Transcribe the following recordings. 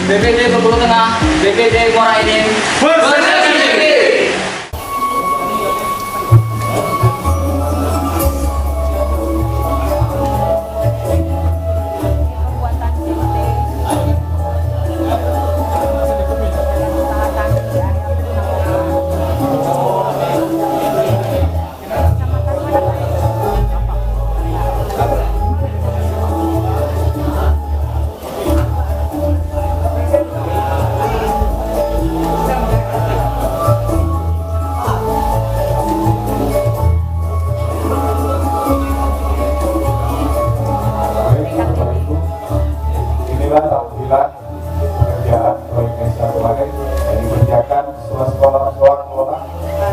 BPD Bengkulu Tengah, BPD Muara Enim, bersatu tinggi. Tampilan kerjaan proyek desa kemarin yang dikerjakan sekolah kelola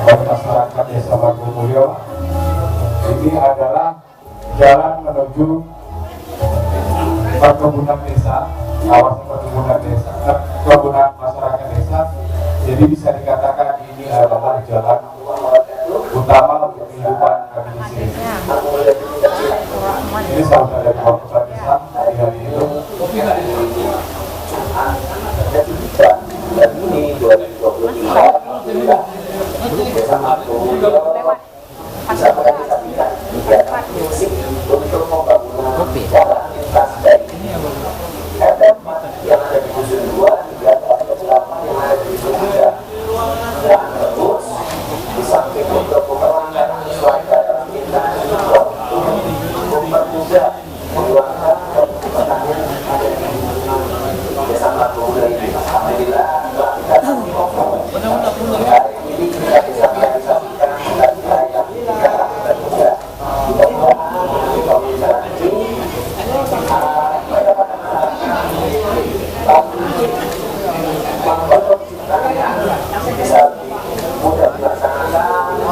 oleh masyarakat Desa Bagu Mulyo. Ini adalah jalan menuju perkebunan desa, kawasan perkebunan desa, perkebunan masyarakat desa. Jadi bisa dikatakan ini adalah jalan utama untuk kehidupan kami di sini. Ini salah satu dari kelompok desa di hari itu. Dan ini 2025 Desa Bagu Mulyo bisa merealisasikan kegiatan musik untuk pembangunan jalan lintas baik RT4 yang ada di Dusun 2 hingga RT8 yang ada di Dusun 3 dan terus di samping untuk pembangunan warga dalam lintas juga untuk mempermudah mengeluarkan pertanian yang ada di Desa Bagu Mulyo ini. Alhamdulillah kita ini kita bisa merealisasikan wilayah negara dan juga bisa mudah dilaksanakan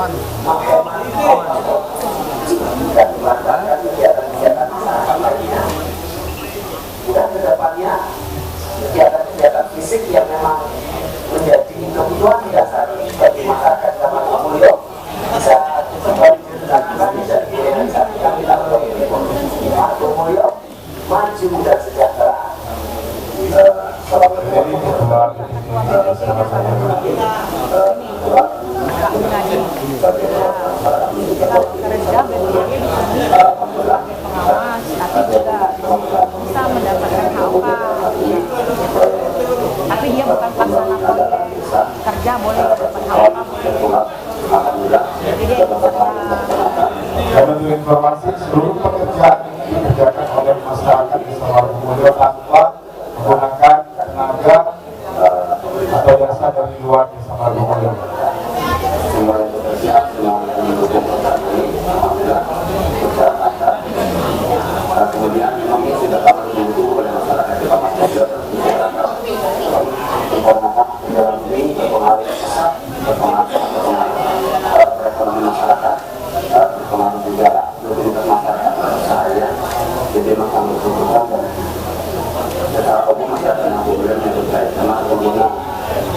Alhamdulillah, Dan untuk informasi, seluruh pekerjaan ini dikerjakan oleh masyarakat di Samargumulyo tanpa menggunakan tenaga atau jasa dari luar di Samargumulyo. semua yang bekerja, semua yang mendukung program ini, alhamdulillah berjalan lancar. Kemudian memang ini sudah sangat dibutuhkan oleh masyarakat di Samargumulyo. Dikarenakan kegiatan ini berpengaruh perekonomian masyarakat, berpengaruh juga mobilitas masyarakat seharian. Jadi memang kami butuhkan dan secara umum masyarakat yang kemudian menyebut baik karena pengguna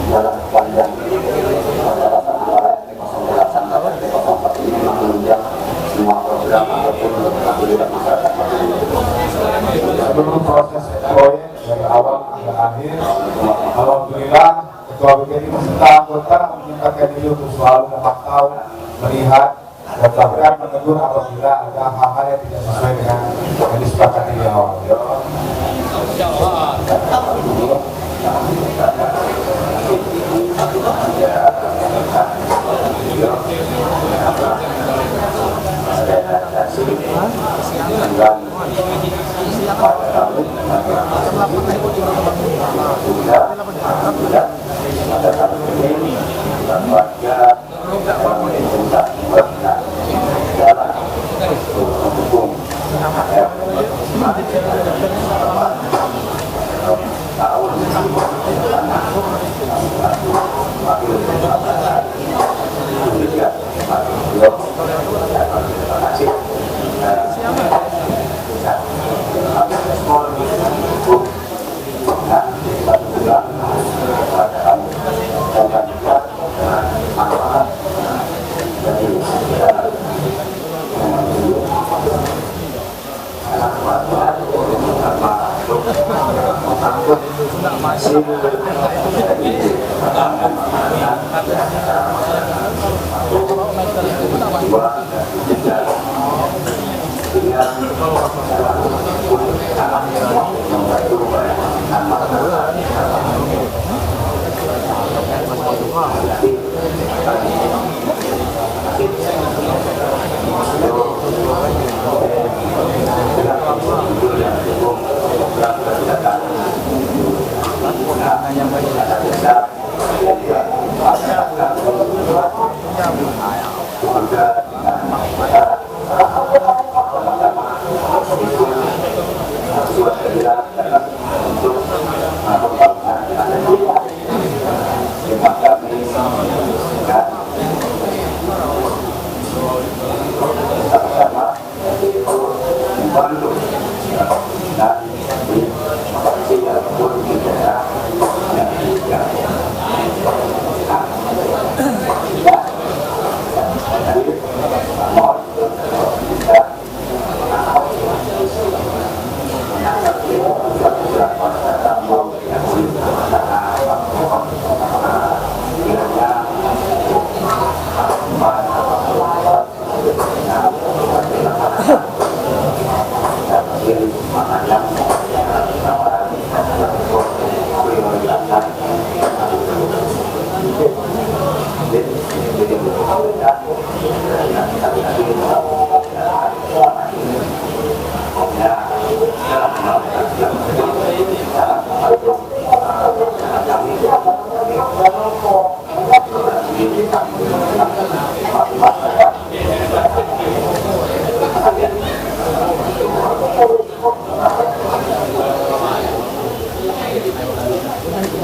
dalam panjang kawasan antara T08 sampai T04 ini memang menunjang semua program ataupun mobilitas masyarakat. Seluruh proses proyek dari awal hingga akhir, alhamdulillah Ketua BPD beserta anggota menyempatkan diri untuk selalu memantau, melihat, dan bahkan menegur apabila ada hal-hal yang tidak sesuai dengan yang disepakati di awal.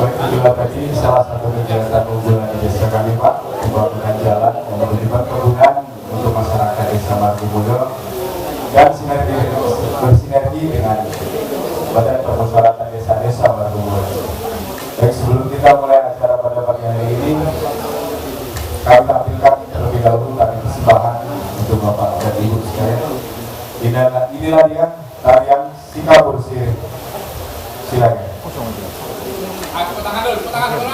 Baik, itulah tadi salah satu kegiatan unggulan di desa kami, Pak, pembangunan jalan yang menyebabkan perkebunan untuk masyarakat desa Margumulyo dan bersinergi dengan Badan Permusyawaratan Desa-Desa Margumulyo. Baik, sebelum kita mulai acara pada pagi hari ini, kami tampilkan terlebih dahulu tarian persembahan untuk Bapak dan Ibu sekalian. Inilah dia tarian Sikabursir. Silakan. Tepuk tangan dulu, tepuk tangan dulu.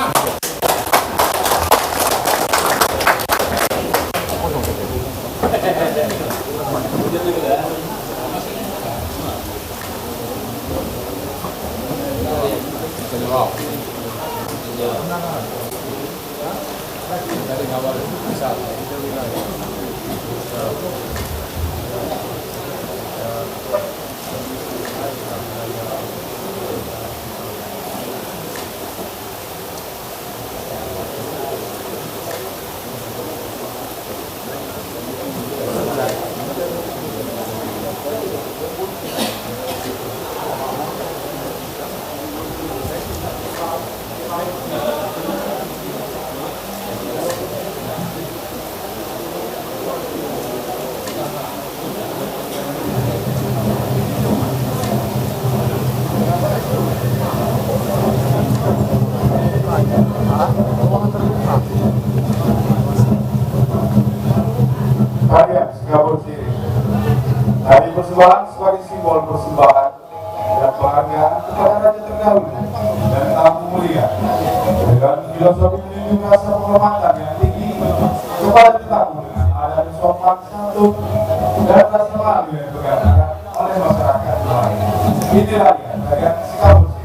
Dari awal bisa. Kalian Singapura sendiri. Hari persembahan sebagai simbol persembahan dan penghargaan kepada Raja terdahulu dan tamu mulia dengan filosofi menunjukkan rasa penghormatan yang tinggi kepada tetamu dengan adanya sopan santun dan rasa malu yang diperhatikan oleh masyarakat lain. Inilah dia kalian Singapura sendiri.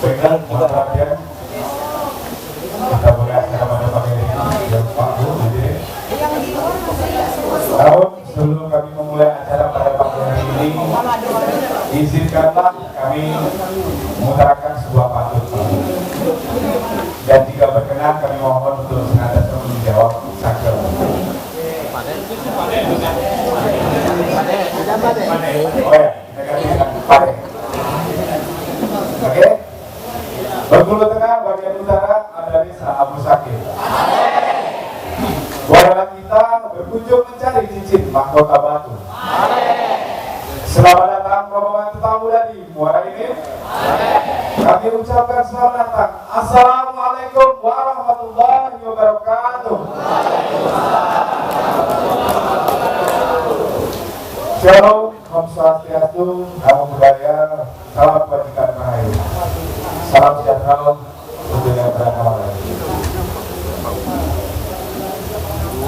Dengan perhatian kita berhasil pada pagi ini yang Pak Bu jadi namun sebelum kami memulai acara pada pagi hari ini izinkanlah kami mengutarakan sebuah pantun dan jika berkenan kami mohon untuk senantiasa menjawab sakral. Oh ya, Pade. Oke. Bengkulu Tengah bagian utara ada Desa Abu Sakit. Warga kita berkunjung mencari cincin mahkota batu. Selamat datang rombongan tamu dari Muara Enim. Kami ucapkan selamat datang. Assalamualaikum warahmatullahi wabarakatuh. Shalom, Om Swastiastu, Namo Buddhaya, salam kebajikan rahayu. Salam sejahtera untuk yang beragama lain.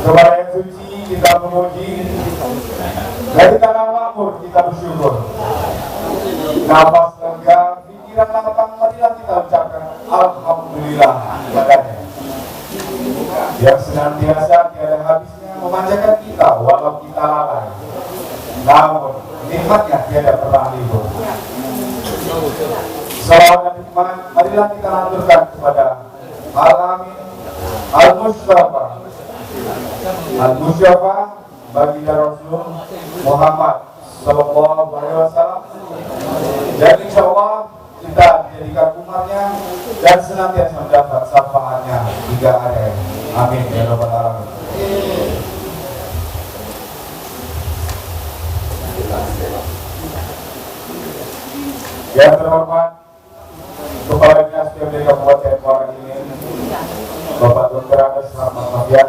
Kepada yang suci kita memuji, dari tanah makmur kita bersyukur. Nafas lega, pikiran lapang, marilah kita ucapkan Alhamdulillah padanya. Yang senantiasa tiada habisnya memanjakan kita walau kita lalai. Namun nikmatnya tiada pernah libur. Salawat dan hikmah marilah kita lanturkan kepada Al-Amin Al-Mustafa Al-Mustafa baginda Rasul Muhammad Sallallahu Alaihi Wasallam, dan insya Allah kita dijadikan umatnya dan senantiasa mendapat syafaatnya hingga akhir. Amin ya rabbal alamin. Yang terhormat Kepala Dinas PMD Kabupaten Muara Enim Bapak Dr. Andes Rahmat Mafian,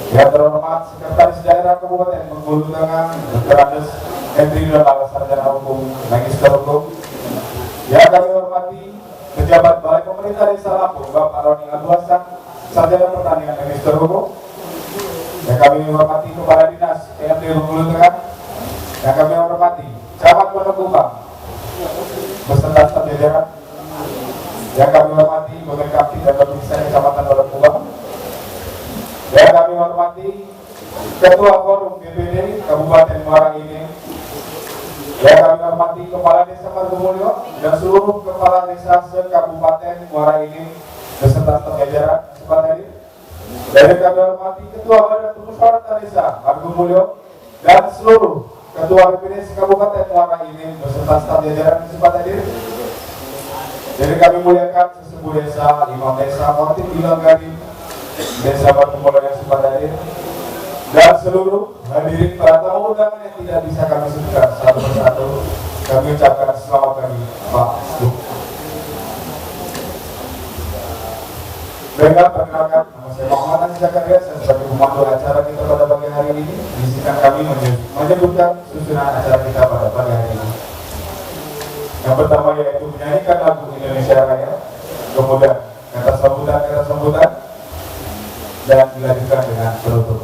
yang terhormat Sekretaris Daerah Kabupaten Bengkulu Tengah Dr. Andes Hendri Donald Sarjana Hukum Magister Hukum, yang kami hormati Pejabat Balai Pemerintah Desa Lampung Bapak Roni Abdul Hasan Sarjana Pertanian Magister Hukum, yang kami hormati Kepala Dinas PMD Bengkulu Tengah, yang kami hormati Camat Pondok Kumbang beserta staf jajaran, yang kami hormati Bapak Kapten dan Pemirsa Kecamatan Pondok Kumbang, yang kami hormati Ketua Forum BPD Kabupaten Muara Enim, yang kami hormati Kepala Desa Margomulyo dan seluruh Kepala Desa se-Kabupaten Muara Enim beserta staf jajaran sempat hadir, dan yang kami hormati Ketua Badan Permusyawaratan Desa Margomulyo dan seluruh Ketua BPD Kabupaten Muara Enim beserta staf jajaran sempat hadir. Jadi kami muliakan sesepuh desa, imam desa, khotib bilang garim Desa Margomulyo yang sempat hadir, dan seluruh hadirin para tamu undangan yang tidak bisa kami sebutkan satu persatu. Kami ucapkan selamat pagi Pak Duk. Dengan perkenalkan, nama saya Muhammad Aziz Zakaria, saya sebagai pemandu acara kita pada pagi hari ini. Izinkan kami menyebutkan susunan acara kita pada pagi hari ini. Yang pertama yaitu menyanyikan lagu Indonesia Raya, kemudian kata sambutan, dan dilanjutkan dengan penutup.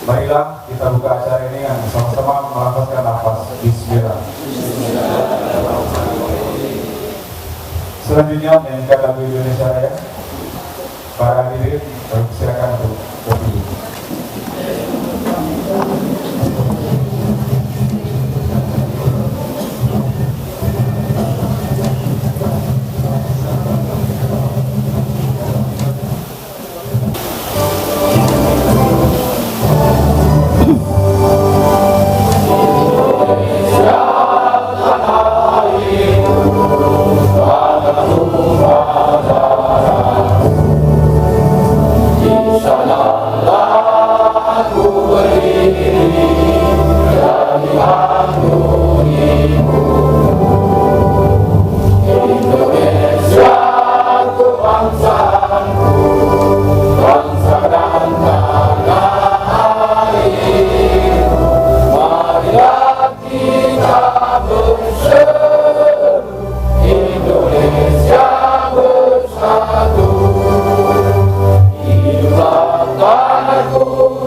Marilah kita buka acara ini dengan sama-sama melafazkan nafas Bismillah. Selanjutnya menyanyikan lagu Indonesia Raya. Para hadirin, silakan untuk kopi.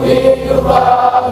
Hiduplah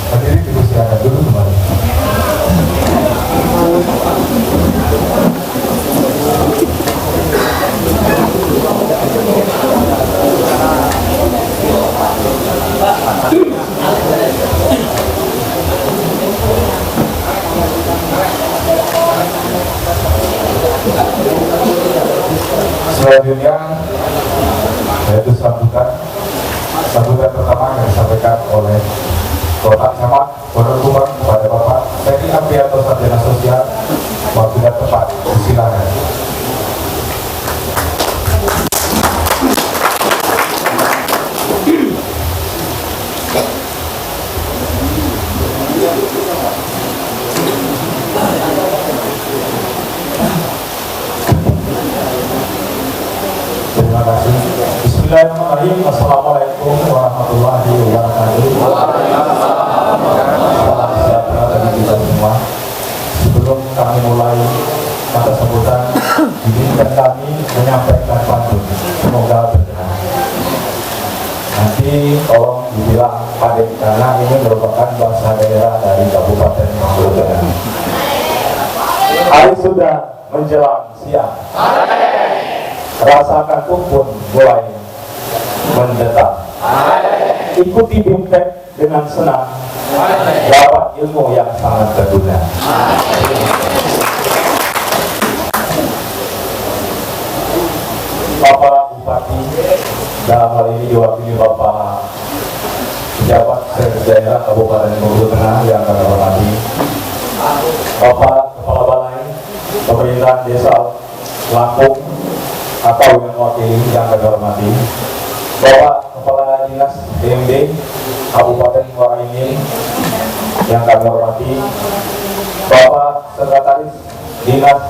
Hadirin dipersilakan dulu kembali. Selanjutnya yaitu sambutan pertama yang disampaikan oleh Bapak Camat Pondok Kubang kepada Bapak Teddy Aprianto Sarjana Sosial. Waktu dan tepat, silakan. Terima kasih. Bismillahirrahmanirrahim. Assalamualaikum warahmatullahi wabarakatuh. Salam sejahtera bagi kita semua. Sebelum kami mulai pada sambutan, izinkan kami menyampaikan pantun. Semoga berkenan. Nanti tolong dibilang Padek karena ini merupakan bahasa daerah dari Kabupaten Magelang. Hari sudah menjelang siang. Rasakan pun mulai mendetak. Ikuti BIMTEK dengan senang, dapat ilmu yang sangat berguna. Bapak Bupati, dalam hal ini diwakili Bapak pejabat daerah Kabupaten Bengkulu Tengah yang kami hormati, Bapak Kepala Balai Pemerintahan Desa Lampung atau yang mewakili yang kami hormati, Bapak Kepala Dinas DMD Kabupaten Muara Enim yang kami hormati, Bapak Sekretaris Dinas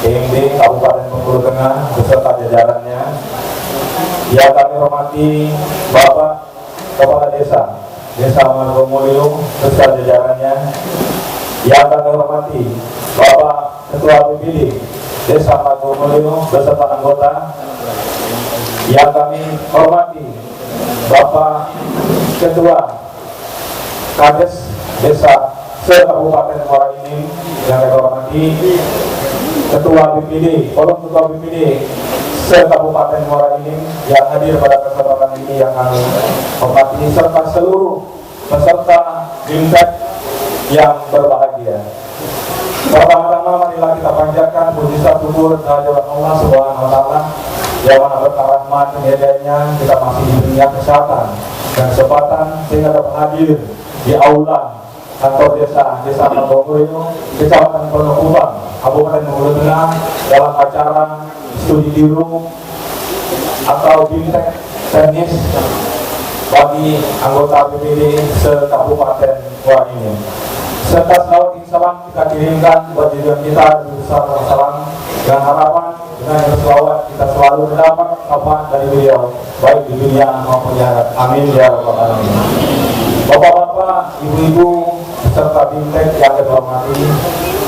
DMD Kabupaten Bengkulu Tengah beserta jajarannya yang kami hormati, Bapak Kepala Desa Margomulyo beserta jajarannya yang kami hormati, Bapak Ketua BPD Desa Margomulyo beserta anggota yang kami hormati, Bapak Ketua Kades Desa se-Kabupaten Muara Enim yang kami hormati, Ketua BPD, Ketua BPD se-Kabupaten Muara Enim yang hadir pada kesempatan ini yang kami hormati, serta seluruh peserta BIMTEK yang berbahagia. Pertama-tama marilah kita panjatkan puji syukur kehadirat Allah Subhanahu wa Ta'ala yang mana berkah rahmat penyediaannya kita masih diberikan kesehatan dan kesempatan sehingga dapat hadir di aula kantor desa Margomulyo, Kecamatan Pondok Kubang, Kabupaten Bengkulu Tengah dalam acara studi biru atau BIMTEK teknis bagi anggota BPD se-Kabupaten Muara Enim. Serta selalu salam kita kirimkan buat tujuan kita besar salam dengan harapan dengan berselawat kita selalu mendapat manfaat dari beliau baik di dunia maupun di akhirat. Amin ya rabbal alamin. Bapak-bapak, ibu-ibu peserta BIMTEK yang kami hormati,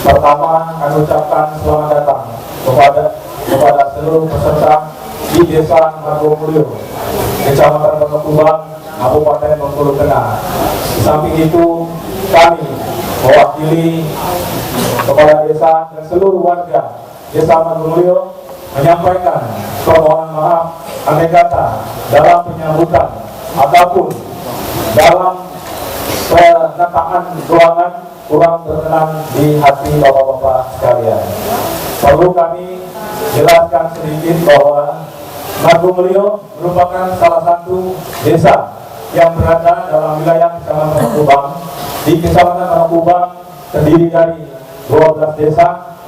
pertama kami ucapkan selamat datang kepada seluruh peserta di Desa Margomulyo, Kecamatan Pondok Kubang, Kabupaten Bengkulu Tengah. Di samping itu kami mewakili kepala desa dan seluruh warga Desa Margomulyo menyampaikan permohonan maaf andai kata dalam penyambutan ataupun dalam penataan ruangan kurang berkenan di hati bapak-bapak sekalian. Perlu kami jelaskan sedikit bahwa Margomulyo merupakan salah satu desa yang berada dalam wilayah Kecamatan Pondok Kubang. Di Kecamatan Pondok Kubang terdiri dari 12 desa,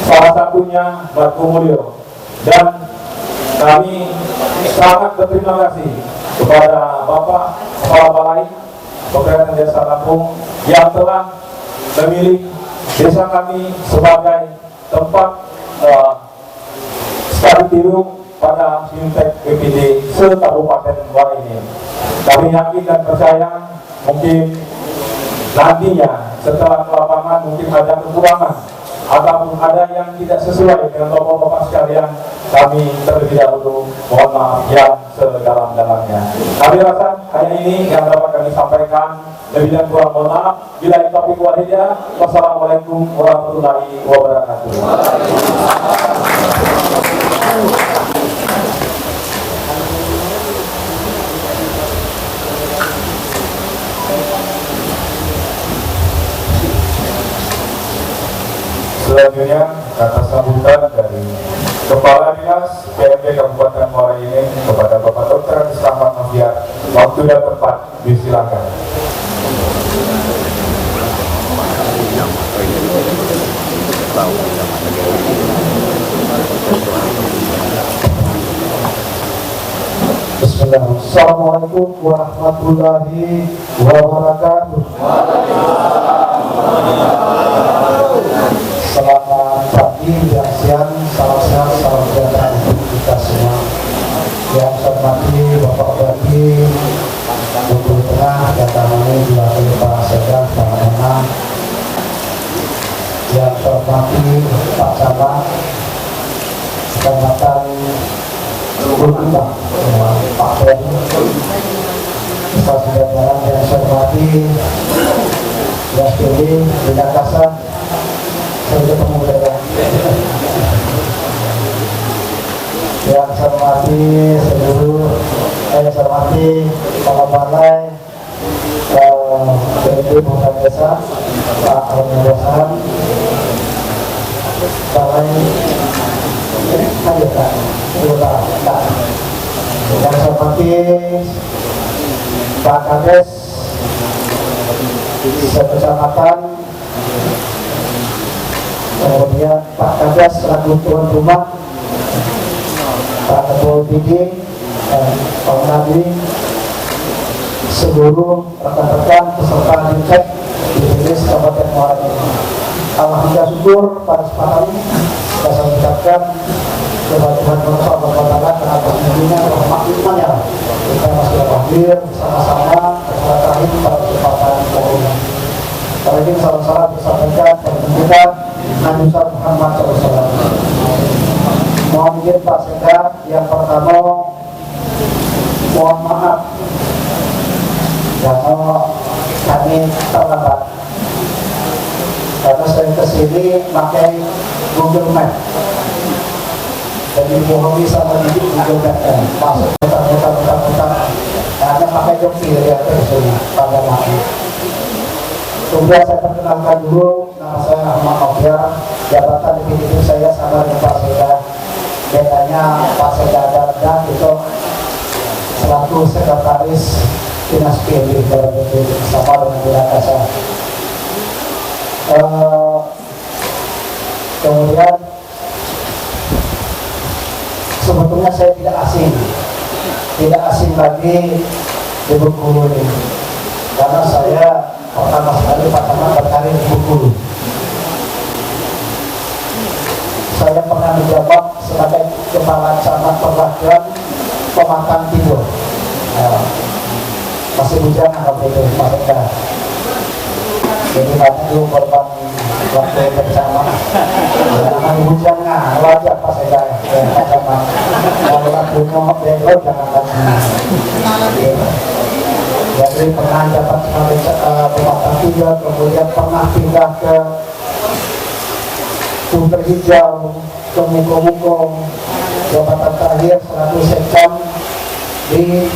salah satunya Margomulyo, dan kami sangat berterima kasih kepada Bapak Kepala Balai Pemerintahan Desa Lampung yang telah memilih desa kami sebagai tempat studi biru pada BIMTEK BPD se-Kabupaten Muara Enim. Kami yakin dan percaya mungkin nantinya setelah ke lapangan mungkin ada kekurangan ataupun ada yang tidak sesuai dengan bapak-bapak sekalian, kami terlebih dahulu mohon maaf yang sedalam-dalamnya. Kami rasa hanya ini yang dapat kami sampaikan. Lebih dan kurang mohon maaf. Bila taufiq wal hidayah. Wassalamualaikum warahmatullahi wabarakatuh. Selanjutnya kata sambutan dari Kepala Dinas PMD Kabupaten Muara Enim kepada Bapak Dr. Selamat Noviar. Waktu dan tempat disilakan. Bismillahirrahmanirrahim. Assalamualaikum warahmatullahi wabarakatuh. Selamat pagi, siang, salam sehat, salam sejahtera untuk kita semua. Yang saya hormati Bapak Bupati Bengkulu Tengah, Jakarta juga Pak Sekda, Pak Menang. Yang saya hormati Pak Camat, Kecamatan Bulumbang, Pak Ferry, Pak Sejahtera. Yang saya hormati SPD Bina Kasa, saya ketemu saya. Yang saya hormati seluruh, saya hormati Kepala Balai PMD Bukan Desa, Pak Alhamdulillah, Balai Hadirkan, yang saya hormati Pak Kades Kecamatan, kemudian Pak Kades selaku tuan rumah, Pak Ketua BD, Pak Nadri, seluruh rekan-rekan peserta dincek di Dinas Kabupaten Muara Enim. Alhamdulillah syukur pada kesempatan ini saya ucapkan kepada Tuhan Berkata karena berkunjungnya rahmat imannya kita masih hadir bersama-sama bersama pada kesempatan ini. Kali ini salam-salam disampaikan kepada Nabi Muhammad SAW. Mohon izin Pak Sekda, yang pertama mohon maaf karena kami terlambat, karena saya kesini pakai Google Map. Jadi mohon bisa menunjuk Google Map masuk putar-putar karena pakai jokir ya kesini pada mati. Kemudian saya perkenalkan dulu, nama saya Ahmad Noviar, jabatan definitif saya sama dengan Pak Sekda. Bedanya Pak Sekda dan itu selaku sekretaris Dinas PMD sama dengan Bina Kasa. Kemudian sebetulnya saya tidak asing lagi di Bengkulu ini, karena saya pertama sekali pertama berkarir di Bengkulu. Saya pernah menjabat sebagai Kepala Camat Perwakilan Pematang Timur. Masih bujana waktu itu Pak Sekda. Jadi banyak dulu korban waktu bersama. Jangan bujana, wajah Pak Sekda. Pak Camat. Kalau waktu mau belo jangan lagi. Jadi pernah dapat sebagai Pematang Timur, kemudian pernah pindah ke Sumber Hijau, ke Muko-Muko, jabatan terakhir selaku sekam di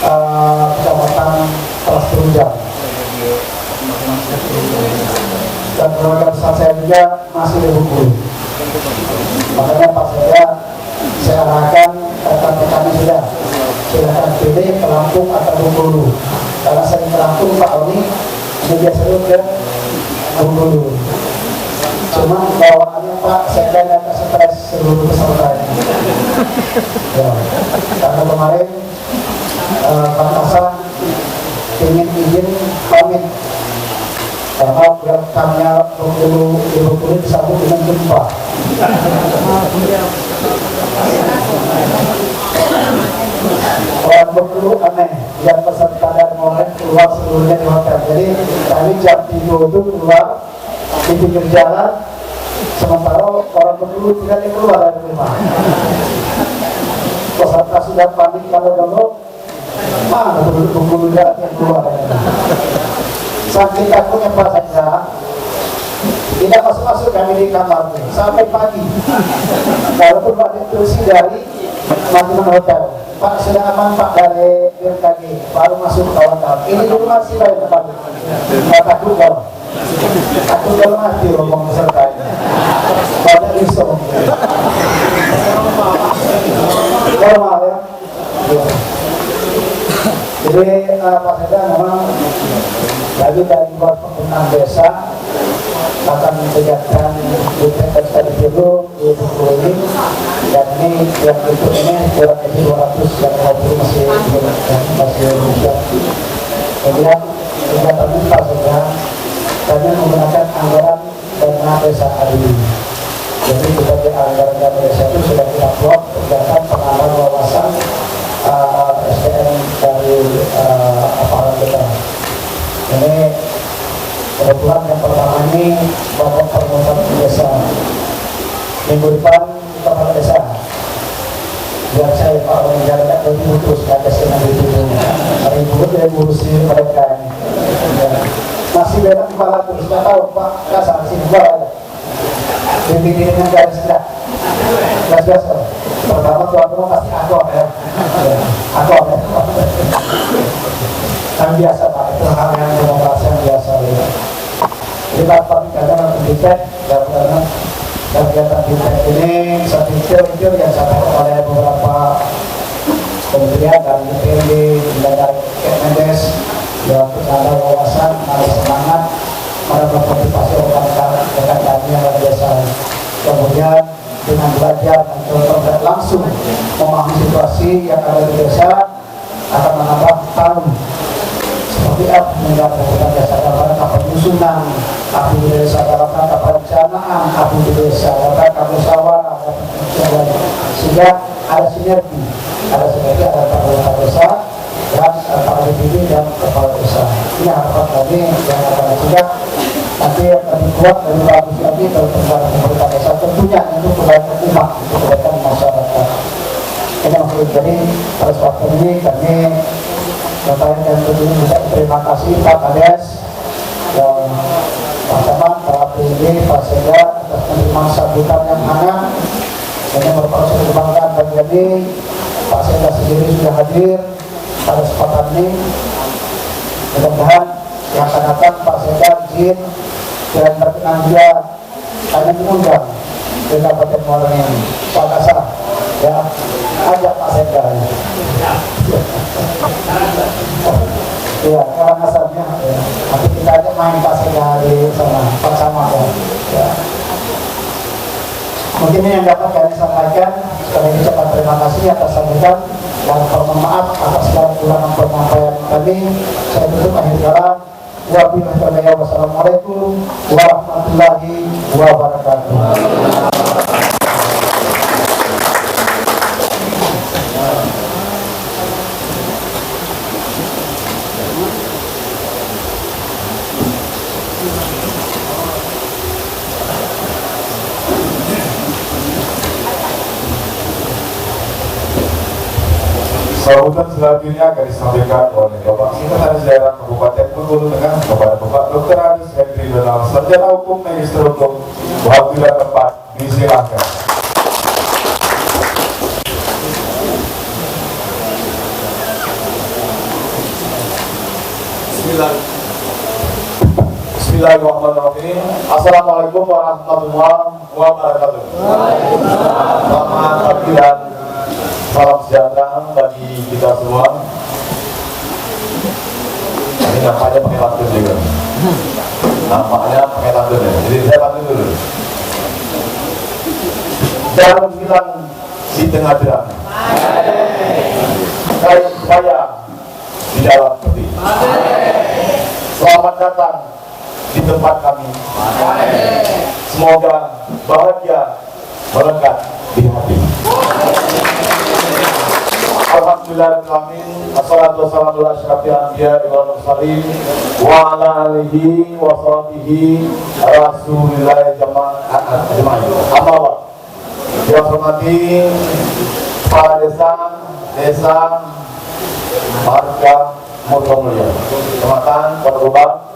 Kecamatan Prastrujang. Dan keluarga besar saya juga masih di Bengkulu. Makanya Pak Sekda, saya arahkan rekan-rekan sudah silakan pilih ke Lampung atau Bengkulu. Karena saya ke Lampung Pak Oni, ini biasanya ke Bengkulu. Cuma bawaannya Pak Sekda agak stres seluruh pesertanya. Ya, karena kemarin Pak Hasan ingin izin pamit karena rekamnya Bengkulu disambut dengan gempa. Bengkulu aneh yang peserta dan momen keluar seluruhnya di hotel. Jadi kami jam 3 itu keluar di pinggir jalan, sementara orang Bengkulu tidak keluar dari rumah. Peserta sudah panik kalau dulu mana Bengkulu yang keluar. Saking takutnya Pak saja tidak masuk kami di kamar sampai pagi. Walaupun Pak Direktur dari Madiun Hotel, Pak sudah aman Pak dari BMKG, baru masuk kawan-kawan. Ini dulu masih baik tempat. Nggak takut kalau mati ngomong peserta ini. Banyak risau. Normal ya. Jadi Pak Seda memang dari buat penggunaan desa akan menjaga investasi dulu di buku ini, dan ini yang itu ini kurang lebih 200 dan 50 masih rupiah. Kemudian juga kami Pak Seda kami menggunakan anggaran dana desa ADI. Jadi sebagai anggaran dana desa itu sudah kita buat kegiatan pengembangan wawasan SDM dari aparat kita. Ini kebetulan yang pertama ini Bapak Permukaan Desa. Minggu depan Kepala Desa. Biar saya Pak menjalankan lebih putus ada senang itu. Hari itu dia ngurusi mereka ini. Ya. Masih banyak kepala terus, nggak tahu Pak Kasar sini ada. Dinding dengan garis enggak. Biasa. Pertama tuan-tuan pasti akor ya. Akor ya. Yang biasa Pak, itu hal yang demokrasi yang biasa ya. Jadi Bapak kadang nanti dicek karena kegiatan dicek ini saya pikir yang disampaikan oleh beberapa kementerian dan DPRD dan dari Kemendes yang ada wawasan, ada semangat, ada berpartisipasi rekan kami yang luar biasa. Kemudian dengan belajar mencoba langsung memahami situasi yang ada di desa akan menambah tahu seperti apa menjalankan desa dalam rangka penyusunan, apa di desa dalam rangka perencanaan, apa di desa dalam rangka musyawarah, sehingga ada sinergi antara kepala desa dan kepala DPD dan kepala desa. Ini harapan kami yang akan sehingga nanti lebih kuat dan bagus lagi kalau pemerintah desa tentunya untuk kebaikan umat, untuk kebaikan masyarakat. Ini maksud jadi pada waktu ini kami Bapak dan tentunya bisa terima kasih Pak Kades dan Pak Camat, Pak PD, Pak Seda atas penerimaan sambutan yang hangat dan yang berproses kebanggaan bagi ini. Pak Seda sendiri sudah hadir pada kesempatan ini. Mudah-mudahan yang akan datang Pak Seda izin dan berkenan juga kami mengundang ke Kabupaten Muara ini Pak Kasar ya, ajak Pak Seda ya, orang asalnya ya. Nanti kita ajak main Pak Seda di sana Pak Camat ya. Mungkin ini yang dapat kami sampaikan. Sekali lagi ucapkan terima kasih atas sambutan dan mohon maaf atas segala kekurangan penyampaian kami. Saya tutup akhir kalam. Wassalamualaikum warahmatullahi wabarakatuh. Sambutan selanjutnya akan disampaikan oleh Bapak Sekretaris Daerah Kabupaten Bengkulu Tengah kepada Bapak Dr. Agus Hendri Donald, Sarjana Hukum Magister Hukum. Waktu dan tempat disilakan. Bismillahirrahmanirrahim. Assalamualaikum warahmatullahi wabarakatuh. Selamat pagi dan salam sejahtera bagi kita semua. Ini nampaknya pakai pantun juga. Nampaknya pakai pantun ya. Jadi saya pantun dulu. Jarum hilang di tengah terang. Kayu upaya di dalam peti. Selamat datang di tempat kami. Semoga bahagia melekat di hati. Alhamdulillah. Bismillahirrahmanirrahim. Assalatu wassalamu ala asyrafil anbiya'i wal mursalin wa ala alihi wa sahbihi Rasulillah ajma'in. Amma ba'd. Yang hormati kepala desa Marga Murtomulyo, Kecamatan Kota Gubang,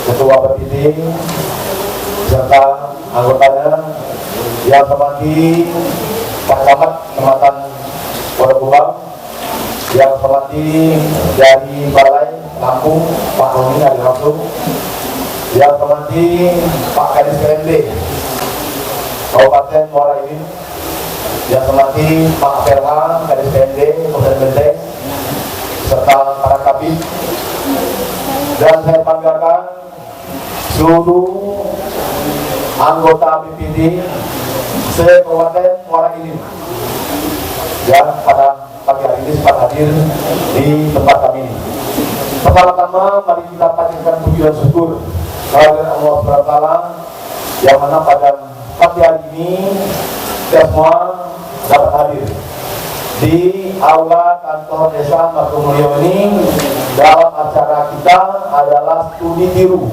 Ketua Bapidi serta anggotanya. Yang hormati Pak Camat Kecamatan Kota Gubang, yang hormati dari Balai Lampung Pak Roni ada langsung, yang hormati Pak Kadis PMD Kabupaten Muara Enim, yang hormati Pak Ferhan Kadis PMD Kabupaten Menteng serta para kabit, dan saya banggakan seluruh anggota BPD se-Kabupaten Muara Enim yang pada pagi hari ini sempat hadir di tempat kami ini. Pertama-tama mari kita panjatkan puji dan syukur kepada Allah SWT yang mana pada pagi hari ini kita semua dapat hadir di aula kantor desa Margomulyo ini dalam acara kita adalah studi tiru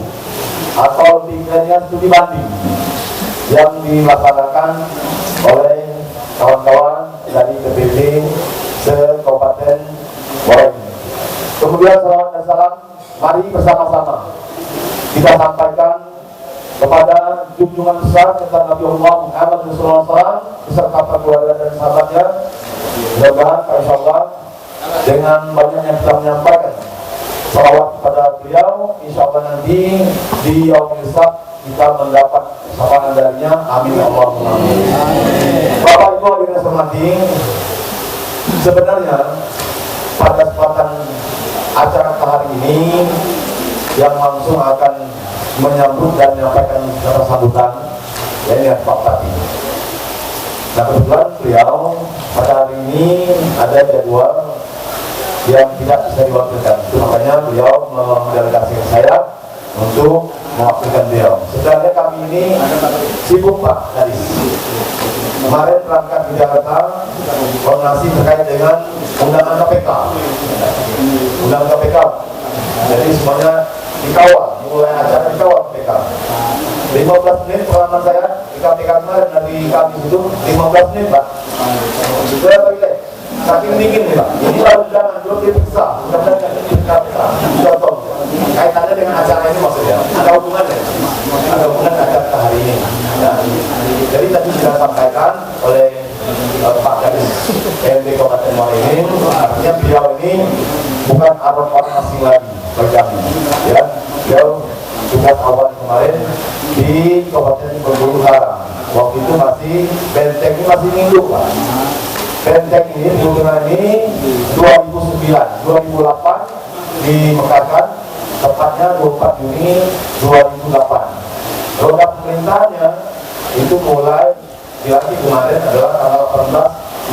atau tingkatnya studi banding yang dilaksanakan oleh kawan-kawan dari BPD se-Kabupaten Muara Enim. Kemudian salawat dan salam mari bersama-sama kita sampaikan kepada junjungan besar tentang Nabi Allah Muhammad SAW beserta keluarga dan sahabatnya. Mudah-mudahan insyaallah dengan banyak yang kita menyampaikan salawat kepada beliau, insyaallah nanti di yaumul hisab kita mendapat sapaan darinya. Amin ya Allahumma amin. Bapak Ibu hadirin hormati, sebenarnya pada kesempatan acara hari ini yang langsung akan menyambut dan menyampaikan kata sambutan ya Pak Bupati. Nah kebetulan beliau pada hari ini ada jadwal yang tidak bisa diwakilkan, itu makanya beliau mendelegasikan saya untuk mewakilkan beliau. Sebenarnya kami ini sibuk Pak tadi. Kemarin berangkat di Jakarta koordinasi terkait dengan undangan KPK. Undangan KPK. Jadi semuanya dikawal, mulai acara dikawal KPK. 15 menit pengalaman saya di KPK kemarin dari kami itu 15 menit Pak. Sudah toilet. Saking dingin nih Pak. Ini baru undangan belum diperiksa. Mudah-mudahan diperiksa. Sudah tahu. Kaitannya dengan acara ini maksudnya. Ada hubungannya. Ada hubungan acara hari ini. Ya. Jadi tadi sudah sampaikan oleh Pak Kadis PMD Kabupaten Muara Enim, artinya beliau ini bukan orang asing lagi bagi kami. Ya, beliau tugas awal kemarin di Kabupaten Bengkulu Utara. Waktu itu masih benteng ini masih induk Pak. Benteng ini diunduran ini 2009, 2008 dimekarkan, tepatnya 24 Juni 2008. Roda pemerintahnya itu mulai dilantik kemarin adalah tanggal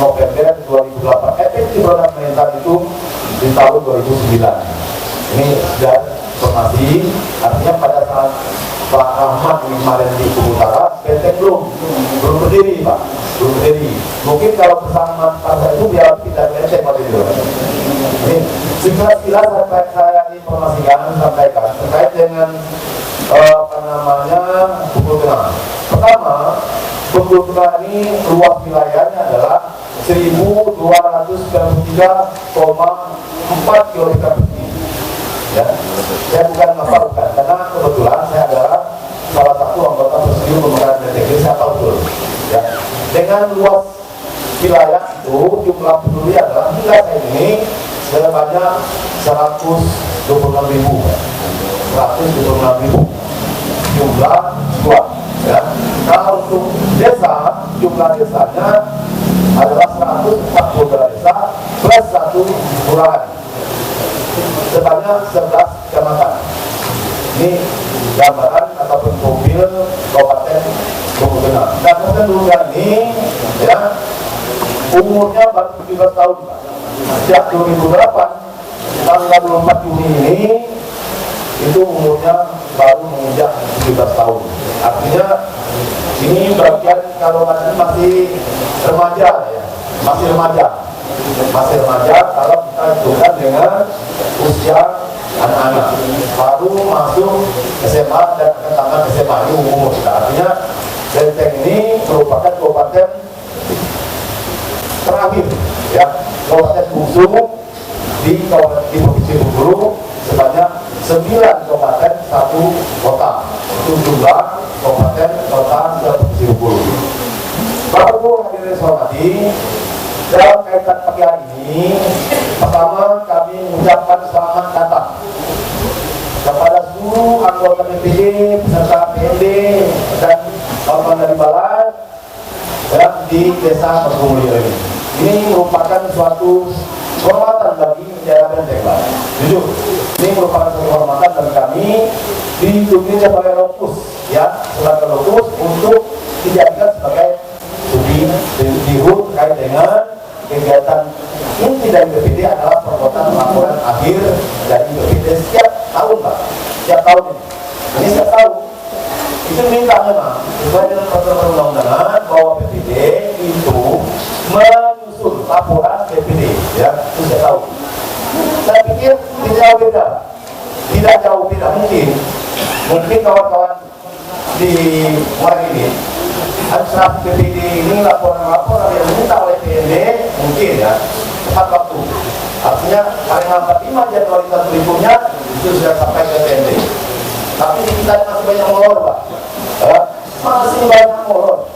18 November 2008. Efektif roda pemerintah itu di tahun 2009. Ini sudah informasi, artinya pada saat Pak Ahmad kemarin di Utara, benteng belum berdiri Pak, belum berdiri. Mungkin kalau bersama partai itu biar kita benteng pada itu. Ini sekilas saya informasikan sampaikan terkait dengan Bengkulu Tengah. Pertama, Bengkulu Tengah ini luas wilayahnya adalah 1.293,4 km persegi. Ya, saya bukan ngapalkan karena kebetulan saya adalah salah satu anggota presidium pemegang negeri, saya tahu betul. Ya, dengan luas wilayah itu jumlah penduduk adalah hingga saat ini sebanyak 126.000. 126.000 jumlah siswa. Ya. Nah untuk desa, jumlah desanya adalah 142 desa plus 1 kelurahan sebanyak 11 kecamatan. Ini gambaran ataupun profil Kabupaten Bengkulu Tengah. Dan Kabupaten Bengkulu Tengah ini ya umurnya baru 17 tahun. Sejak 2008 tanggal 24 Juni ini itu umurnya baru menginjak 17 tahun. Artinya ini bagian kalau masih remaja ya, masih remaja. masih remaja kalau kita hitungkan dengan usia anak-anak baru masuk SMA dan akan tamat SMA ini umum. Artinya Benteng ini merupakan kabupaten terakhir, ya, kabupaten bungsu di Provinsi Bengkulu sebanyak 9 kabupaten 1 kota. Itu jumlah kabupaten kota di Provinsi Bengkulu. Bapak Ibu hadirin hormati, dalam kaitan pagi hari ini, pertama kami mengucapkan selamat datang kepada seluruh anggota DPD, peserta PND dan kawan dari balai dan di Desa Margomulyo ini. Ini merupakan suatu kehormatan bagi daerah Benteng, Pak. Jujur, ini merupakan suatu kehormatan bagi kami ditunjuk sebagai lokus, ya, sebagai lokus untuk dijadikan sebagai studi terkait dengan kegiatan inti dari BPD adalah perbuatan laporan akhir dari BPD setiap tahun, Pak. Setiap tahun ini setiap tahun itu minta memang sesuai dengan peraturan undang-undangan bahwa BPD itu menyusun laporan BPD, ya, itu setiap tahun. Saya pikir tidak jauh beda, mungkin kawan-kawan di Muara ini saat BPD ini laporan yang diminta oleh PND mungkin, ya, tepat waktu. Artinya paling lambat 5 Januari tahun berikutnya itu sudah sampai ke PND. Tapi di kita masih banyak molor, Pak. Masih banyak molor.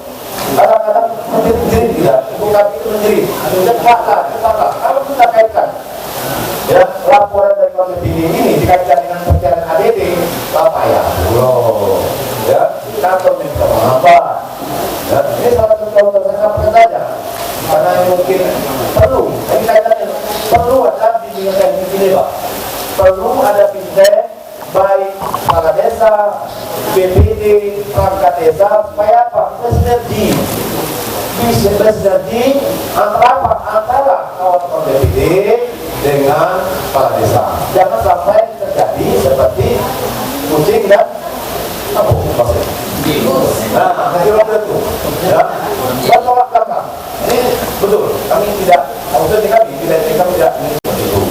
Kadang-kadang menjerit, tidak. Ibu kami itu menjerit. Cepatlah. Kalau kita kaitkan, ya, laporan dari BPD ini dikaitkan dengan pencarian ADD, apa ya? Ya, kantor minta apa? Ya, ini salah satu contoh saya sampaikan saja, karena mungkin perlu. Ini kaitannya perlu ada bimbingan ini, Pak. Perlu ada bimbingan baik kepala desa, BPD, perangkat desa, supaya apa? Bersinergi antara kawan-kawan BPD dengan kepala desa. Jangan sampai terjadi seperti kucing dan nah, itu ya, dan tolak belakang. Ini betul. Kami tidak, maksudnya kami tidak ingin seperti itu.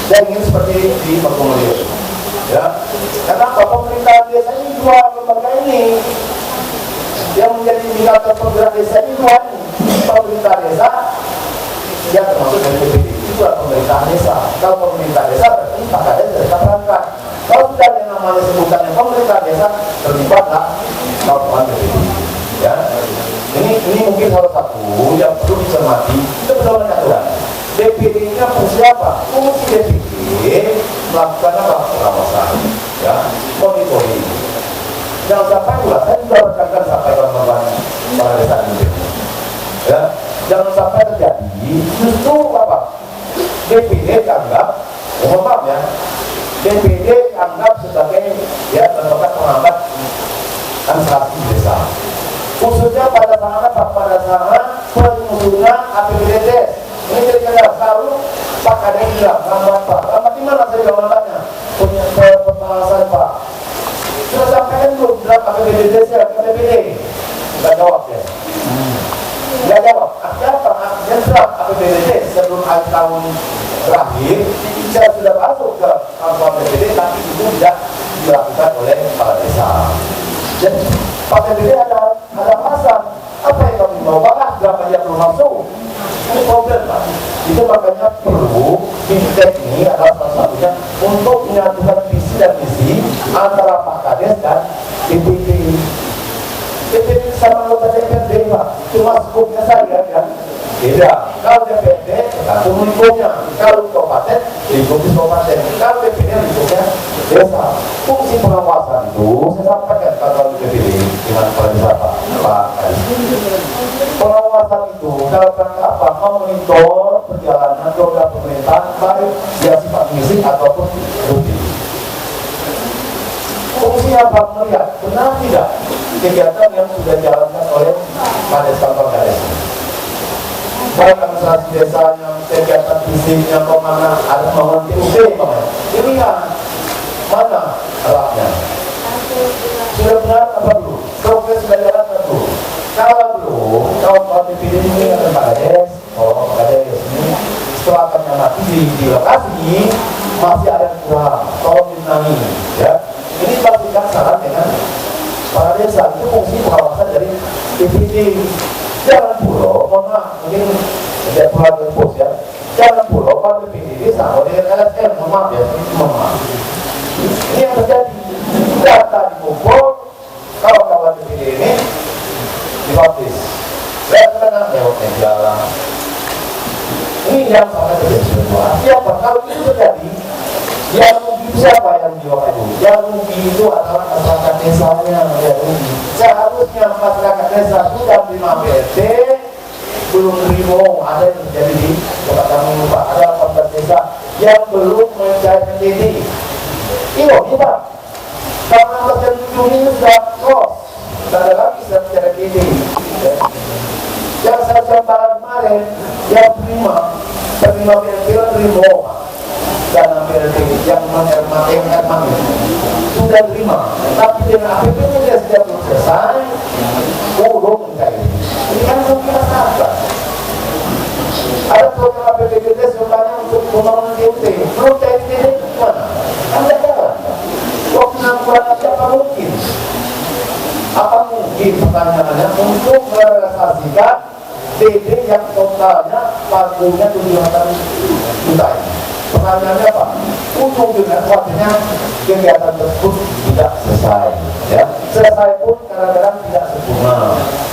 Dan ingin seperti di Margomulyo. Ya, kenapa pemerintah desa ini dua lembaga ini yang menjadi indikator penggerak desa ini dua ini. Pemerintah desa yang termasuk dari BPD itu adalah pemerintah desa. Kalau pemerintah desa berarti pakar desa perangkat. Kalau tidak yang namanya sebutannya pemerintah desa terlibatlah kawan-kawan BPD. Ya, ini mungkin salah satu yang perlu dicermati. Kita pedoman aturan. BPD ini fungsi apa? Fungsi BPD melakukan apa? Pengawasan, ya, monitoring. Jangan sampai pula saya juga berkali-kali sampai kawan-kawan para desa ini. Ya, jangan sampai terjadi justru apa? BPD dianggap, mohon maaf ya, BPD dianggap sebagai, ya, lembaga penghambat administrasi desa. Khususnya pada saat penyusunan APBD. Ini kira-kira selalu Pak Kadek bilang, lambat di mana saya lambatnya? Punya pembahasan, Pak. Sudah sampaikan belum dalam APBD desa ke BPD? Nggak jawab ya. Nggak jawab. Artinya apa? Artinya draft APBD sebelum akhir tahun berakhir, saya sudah masuk ke kantor BPD, tapi itu tidak dilakukan oleh kepala desa. Dan Pak BPD ada pasang. Apa yang kami mau bahas? Berapa yang belum masuk? Ini problem, Pak. Itu makanya perlu Bimtek ini adalah salah satunya untuk menyatukan visi dan misi antara Pak Kades dan BPD. BPD sama anggota DPRD, Pak. Cuma skupnya saja, kan? Beda. Kalau DPRD tergantung lingkupnya. Kalau kabupaten, lingkup kabupaten. Kalau BPD lingkupnya desa. Fungsi pengawasan itu saya sampaikan kalau BPD dengan kepala desa, Pak Kades. Pengawasan itu dalam rangka apa? Memonitor perjalanan roda pemerintahan baik yang sifat fisik ataupun rutin. Fungsinya apa? Melihat benar tidak kegiatan yang sudah dijalankan oleh Kades kantor Kades. Baik administrasi desa yang kegiatan fisiknya kemana, ada membangun TUB, dilihat mana arahnya. Sudah benar apa belum? Progres sudah jalan apa belum? Kalau belum, kawan-kawan BPD ini ada Pak Kades, Pak Kades ini tapi di lokasi masih ada yang kurang, tolong dibenahi ya. Ini pastikan saran dengan para desa, itu fungsi pengawasan dari DPD. Jangan pulau, mohon maaf, mungkin tidak pulau ke pos ya. Jangan pulau, kalau DPD sama dengan LSM, mohon maaf ya, mohon maaf. Ini yang terjadi, data dikumpul, kawan-kawan DPD ini dipublish. Saya tenang lewat jalan. Ini yang sangat terjadi semua. Siapa? Kalau itu terjadi, yang rugi siapa yang jiwa itu? Yang rugi itu adalah masyarakat desanya yang rugi. Seharusnya masyarakat desa sudah terima BLT, belum terima. Ada yang terjadi di tempat kami Pak. Ada 18 desa yang belum mencairkan DD. Ini Pak. Karena persen 7 ini sudah cross. Tidak ada lagi sudah mencairkan DD. Yang saya gambaran kemarin, yang terima BLT terima dana BLT yang menerima sudah terima, tapi dengan APBD dia sudah belum selesai, belum mencair. Ini kan mungkin saja. Ada program APBD sebenarnya untuk pembangunan DUT, belum cair DD mana? Anda jalan. Waktu 6 bulan apa mungkin? Apa mungkin pertanyaannya untuk merealisasikan DD yang totalnya pagungnya 700 juta ini? Pertanyaannya apa? Ujung-ujungnya waktunya kegiatan tersebut tidak selesai ya. Selesai pun kadang-kadang tidak sempurna.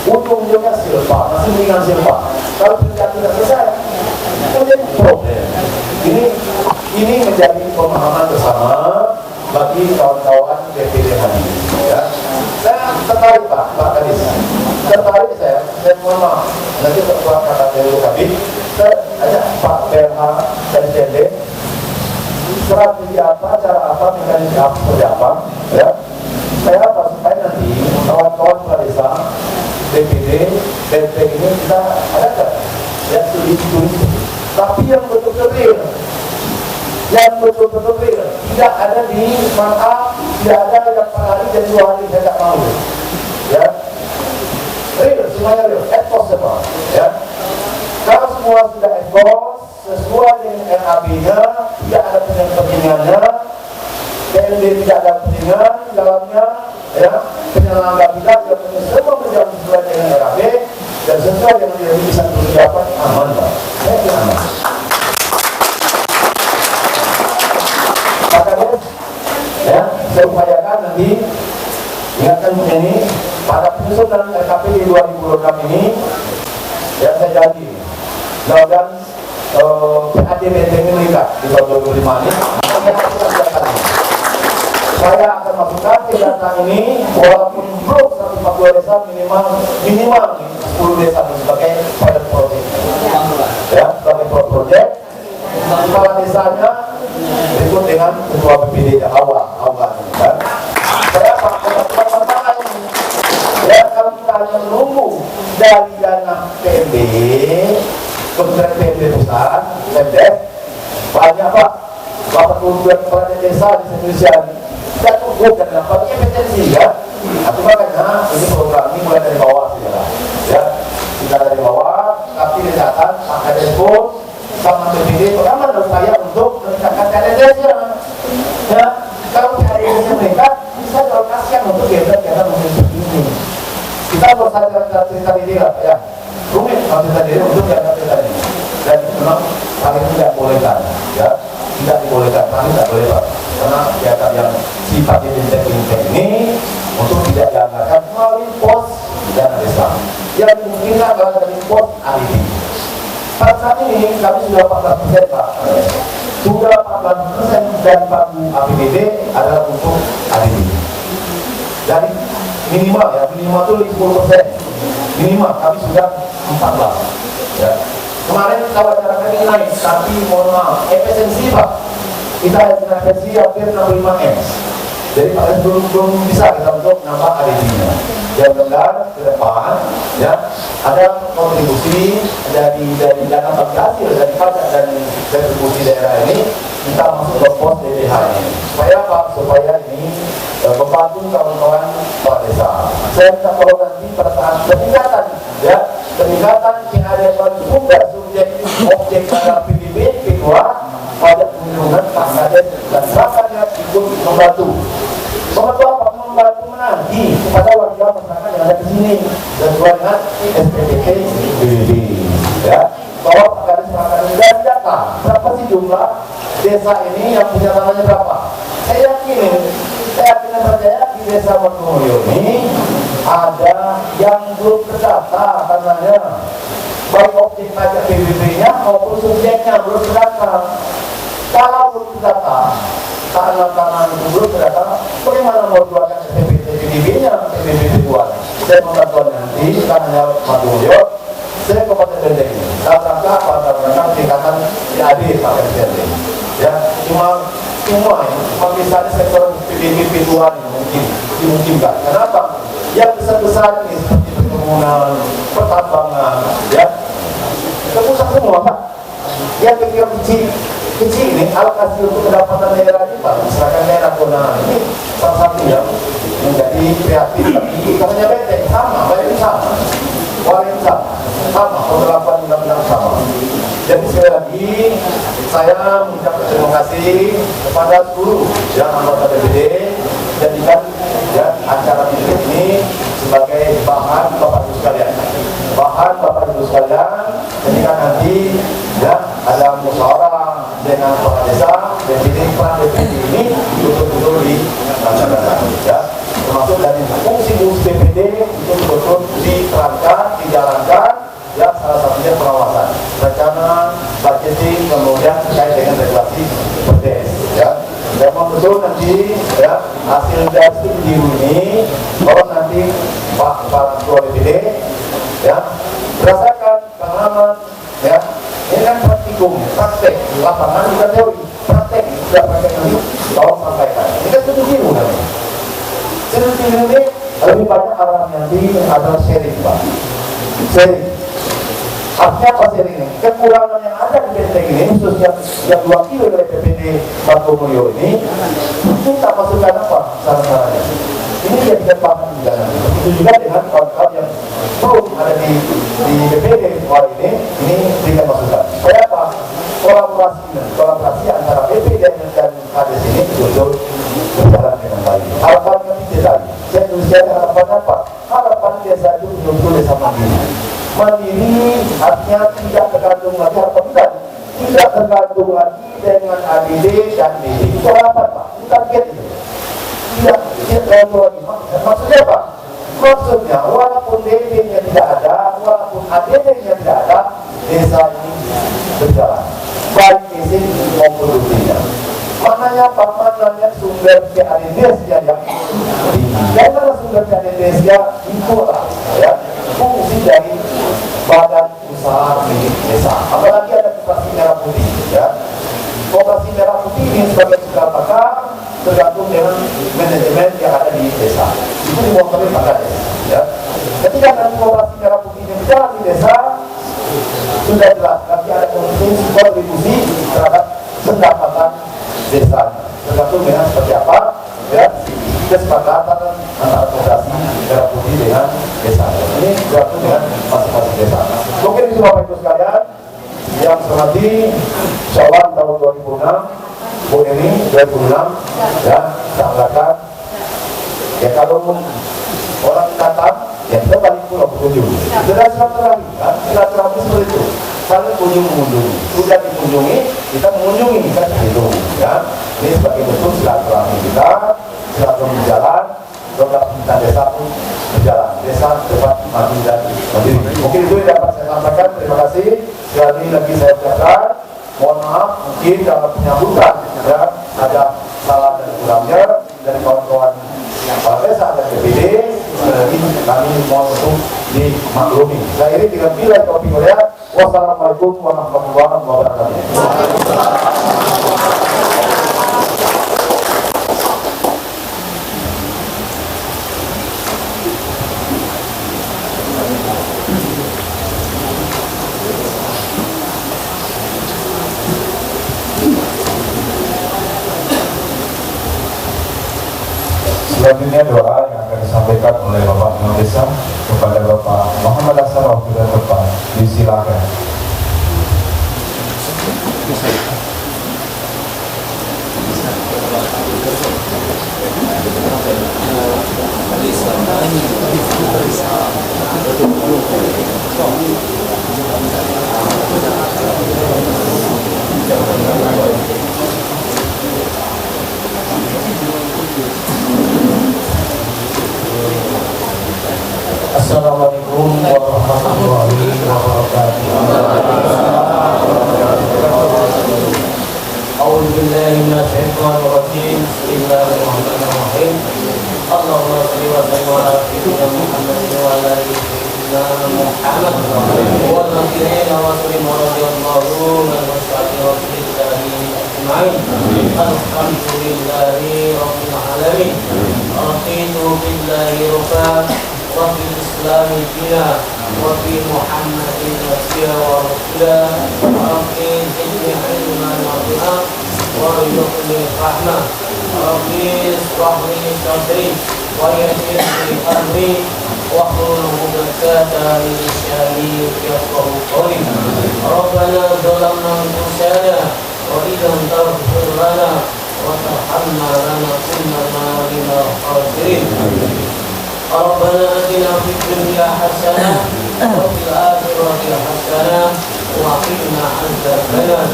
Ujung-ujungnya silpa, masih mendingan silpa. Kalau tidak selesai, menjadi problem. Ini menjadi pemahaman bersama bagi kawan-kawan DPD hari ya. Saya tertarik Pak Kadis. Tertarik saya mohon maaf. Nanti setelah kata dulu kami, saya ajak Pak BLH dan JD strategi apa, cara apa, mekanisme apa, seperti apa ya. Saya apa supaya nanti kawan-kawan kepala desa DPD, DP ini kita adakan ya studi tapi yang betul-betul real, yang betul-betul real, tidak ada di markup, tidak ada yang per hari dan 2 hari saya tak mau ya. Real, semuanya real, as possible ya. Kalau semua sudah ekspos sesuai dengan RAB-nya, tidak ada kepentingannya, PND tidak ada kepentingan dalamnya ya, penyelenggara kita tidak semua berjalan sesuai dengan RAB dan sesuai dengan yang bisa didapat aman Pak. Saya kira aman. Makanya ya, saya upayakan nanti ingatkan ini pada penyusunan RKP di 2026 ini ya saya janji mudah-mudahan PADBT ini meningkat di tahun 2025 ini. Saya akan masukkan data ini walaupun belum 142 desa minimal 10 desa sebagai pilot project ya, sebagai pilot project. Kepala desanya berikut dengan ketua BPD awal kan. Saya pakai ini ya, kalau kita hanya menunggu dari dana PMB Kementerian PMB pusat, Pemdes, banyak Pak, 82 kepala desa di Indonesia tidak cukup dan dampaknya kompetensi ya. Aku makanya ini program ini mulai dari bawah ya, sudah dari bawah, tapi dicatat ada pun sama PBD pertama ada upaya untuk meningkatkan KDS-nya ya. Kalau KDS-nya meningkat, bisa dialokasikan untuk kegiatan seperti ini. Kita berusaha cerita diri lah ya, rumit cerita diri untuk cerita ini, dan memang hal ini tidak bolehkan ya, tidak dibolehkan, kami tidak boleh Pak, karena kegiatan yang sifatnya intek ini untuk tidak dianggarkan melalui pos dan desa yang dimungkinkan kalau dari pos alibi. Pada saat ini kami sudah 14% Pak, sudah 14% dari pagu APBD adalah untuk alibi. Dari minimal ya, minimal itu 10%, minimal kami sudah 14 ya. Kemarin kalau cara kami naik, tapi mohon maaf, efisiensi Pak, kita efisiensi hampir 65 M. Jadi Pak belum bisa kita untuk nambah alibinya. Ya mudah-mudahan ke depan ya ada kontribusi dari dana bagi hasil dari pajak dan retribusi daerah ini kita masuk ke pos DPH ini. Supaya Pak, supaya ini membantu kawan-kawan kepala desa. Saya minta kalau nanti pada saat peningkatan ya, peningkatan yang ada pada sumber subjek objek pada PDB kedua, pada kunjungan Pak Kades dan rasanya ikut membantu. Membantu apa? Membantu menagih kepada warga masyarakat yang ada di sini sesuai dengan SPPT BPD. Ya, bahwa Pak Kades mengatakan dan data berapa sih jumlah desa ini yang punya tanahnya berapa? Saya yakin dan percaya di desa Margomulyo ini ada yang belum terdata tanahnya, baik objek pajak PBB-nya maupun subjeknya belum terdata. Kalau belum terdata, tanah-tanah itu belum terdata, bagaimana mau keluarkan SPPT PBB-nya, PBB buat? Saya membantu nanti tanahnya Margomulyo, saya kepada Dendeng. Dalam rangka pada mereka tingkatan DAD Pak RT. Ya, cuma misalnya sektor PBB Tuhan ini dimungkinkan. Kenapa? Yang besar-besar ini seperti perkebunan, pertambangan, ya, terpusat semua Pak. Yang kecil ini alokasi untuk pendapatan daerah ini Pak, misalkan daerah Kona ini salah satu yang menjadi kreatif, tapi katanya benteng sama, bayar sama, warin sama, penerapan undang-undang sama. Jadi sekali lagi saya mengucapkan terima kasih kepada seluruh yang anggota DPD, jadikan ya acara ini sebagai bahan Bapak Ibu sekalian. Bahan Bapak Ibu sekalian, jadikan nanti ya ada musyawarah dengan kepala desa, DPD peran DPD ini betul-betul dilaksanakan. Ya, termasuk dari fungsi-fungsi DPD itu betul-betul diterapkan, dijalankan. Ya, salah satunya pengawasan, rencana, budgeting, kemudian terkait dengan regulasi perdes. Ya, dan betul nanti ya hasil dari studi ini, kalau nanti Pak Ketua DPD ya berdasarkan pengalaman ya ini kan praktikum, praktek lapangan bukan teori, praktek sudah praktek nanti tolong sampaikan. Ini kan studi biru namanya. Studi biru ini lebih banyak arahnya nanti adalah sharing Pak, sharing. Artinya apa sih ini? Kekurangan yang ada di benteng ini, khususnya yang diwakili oleh PPD Margomulyo ini, kita masukkan apa saran-sarannya? Ini jadikan bahan juga nanti. Begitu juga dengan kawan-kawan yang belum ada di PPD soal ini berikan masukan. Supaya apa? Kolaborasi antara PPD dan KDS ini betul-betul berjalan dengan baik. Harapannya tidak lagi. Saya tuliskan harapan apa? Harapan desa itu betul-betul desa mandiri. Mandiri artinya tidak tergantung lagi apa tidak tergantung lagi dengan ADD dan DD. Itu apa Pak? Itu target itu. Tidak tergantung lagi. Maksudnya apa? Maksudnya walaupun DD-nya tidak ada, walaupun ADD-nya tidak ada, desa ini berjalan. Baik fisik maupun rutinnya. Maknanya apa? Maknanya sumber PADDS-nya yang tinggi. Karena sumber PADDS-nya itulah ya fungsi dari badan usaha milik desa. Apalagi ada koperasi merah putih ya. Koperasi merah putih ini sebagai apakah tergantung dengan manajemen yang ada di desa. Itu diwakili Pak Kades ya. Ketika nanti koperasi merah putih ini berjalan di desa, sudah jelas nanti ada kontribusi terhadap pendapatan desa. Tergantung dengan seperti apa ya kesepakatan antara koperasi merah putih dengan desa. Ini tergantung dengan masing-masing desa. Mungkin itu Bapak Ibu sekalian yang hormati Syawal tahun 2006, Bu Eni 2006 ya sangatkan ya kalau orang datang ya kita balik pulang berkunjung. Sudah silaturahmi kan, silaturahmi seperti itu. Saling kunjung mengunjungi, sudah dikunjungi kita mengunjungi kan itu ya. Ini sebagai bentuk silaturahmi kita, silaturahmi jalan. Program kita desa pun berjalan, desa dapat maju dan mandiri. Mungkin itu yang dapat saya sampaikan. Terima kasih. Sekali lagi saya ucapkan mohon maaf mungkin dalam penyambutan ya, ada salah dan kurangnya dari kawan-kawan kepala desa dan DPD. Sekali lagi kami mohon untuk dimaklumi. Saya ini dengan bila taufiq hidayah. Wassalamualaikum warahmatullahi wabarakatuh. Selanjutnya doa yang akan disampaikan oleh Bapak Imam Desa kepada Bapak Muhammad Asar waktu dan depan. Disilakan. Assalamualaikum warahmatullahi wabarakatuh. A'udzu billahi minasyaitonir rajim. Bismillahirrahmanirrahim. Allahumma shalli wa sallim ala sayyidina Muhammad wa ala ali sayyidina Muhammad wa nabiyyina wa sallim radhiyallahu an rasulillahi ajma'in. Alhamdulillahi rabbil alamin. Raditu billahi rabban وفي الإسلام دينا وفي محمد نبيا ورسولا ربي زدني علما نافعا وارزقني فهما ربي اشرح لي صدري ويسر لي أمري واحلل عقدة من لساني يفقهوا قولي ربنا ظلمنا أنفسنا وإن لم تغفر لنا وترحمنا لنكونن من الخاسرين ربنا آتنا في الدنيا حسنة وفي الآخرة حسنة وقنا عذاب النار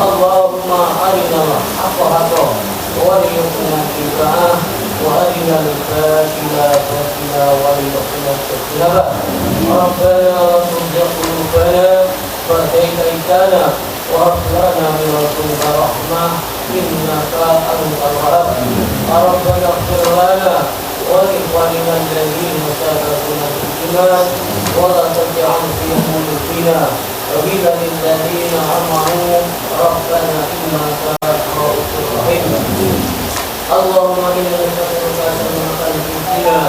اللهم أرنا الحق حقا وارزقنا اتباعه وأرنا الباطل باطلا وارزقنا اجتنابه ربنا لا تزغ قلوبنا بعد إذ هديتنا وهب لنا من لدنك رحمة إنك أنت الوهاب ربنا اغفر لنا ولإخواننا الذين سبقونا بالإيمان ولا تجعل في قلوبنا غلا للذين آمنوا ربنا إنك رؤوف رحيم اللهم إنا نسألك سلامة في ديننا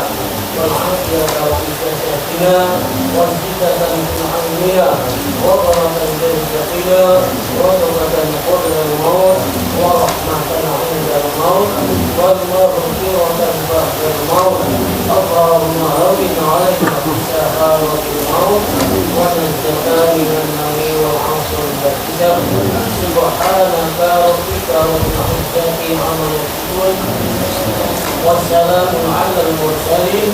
والعافية في جسدنا والزكاة في أمرنا وبركة في رزقنا وتوبة قبل الموت ورحمة عند الموت والمغفرة بعد الموت اللهم هون علينا سهارة الموت ونجنا من النار والعصر والكتاب سبحانك ربك رب العزة عما يصفون والسلام على المرسلين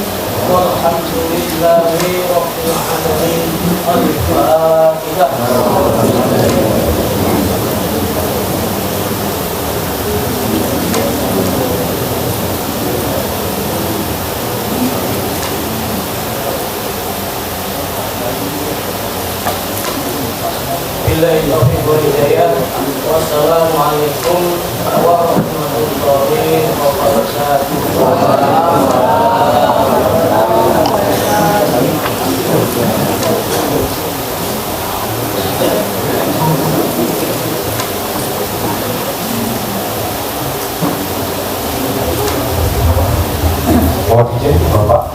والحمد لله رب العالمين. الفاتحة. Billahi taufiq wal hidayah. Wassalamualaikum warahmatullahi Mohon izin Bapak,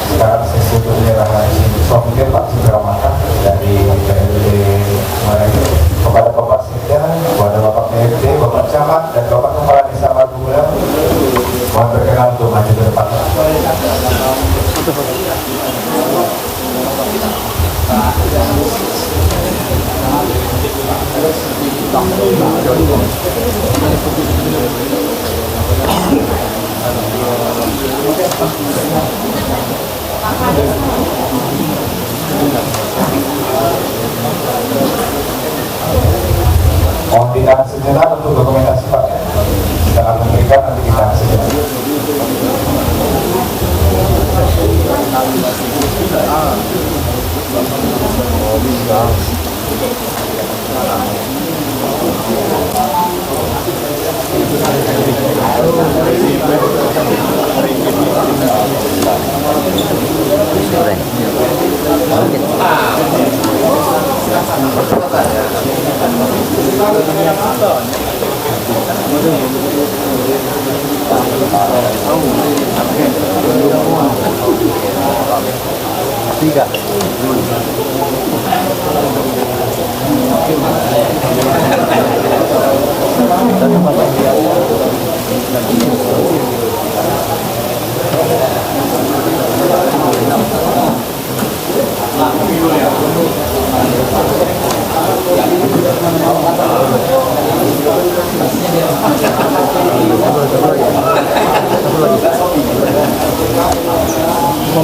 sekarang sesi penyerahan souvenir Pak segera matang dari PLD kemarin kepada Bapak Sekda, kepada Bapak PRT, Bapak Camat, dan Bapak Kepala Desa Margumulang. Mohon berkenan untuk maju ke depan. Mohon ditahan sejenak untuk dokumentasi Pak ya. Jangan memberikan, nanti ditahan sejenak. Tiga. Kami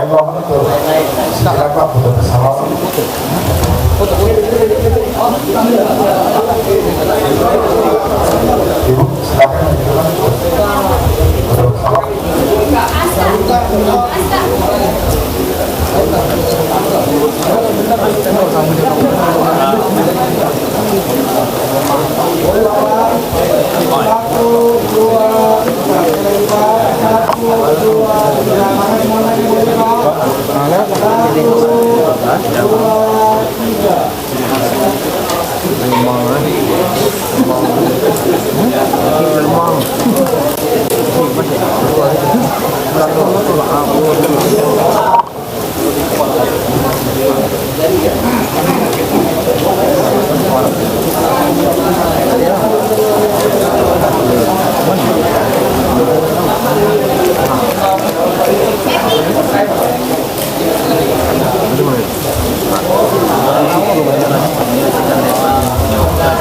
mohon untuk silakan Pak foto bersama. Ibu silakan foto bersama.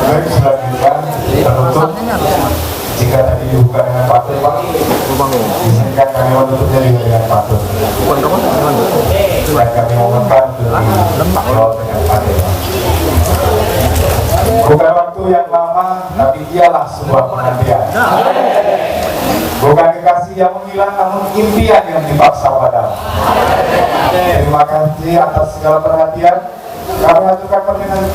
Baik, selanjutnya penutup. Jika tadi dibuka dengan patut, Pak, izinkan kami menutupnya juga dengan patut. Dan kami mohonkan untuk dijawab dengan patut. Bukan waktu yang lama, tapi ialah sebuah penantian. Bukan kekasih yang menghilang, namun impian yang dipaksa padam. Terima kasih atas segala perhatian. Kami aturkan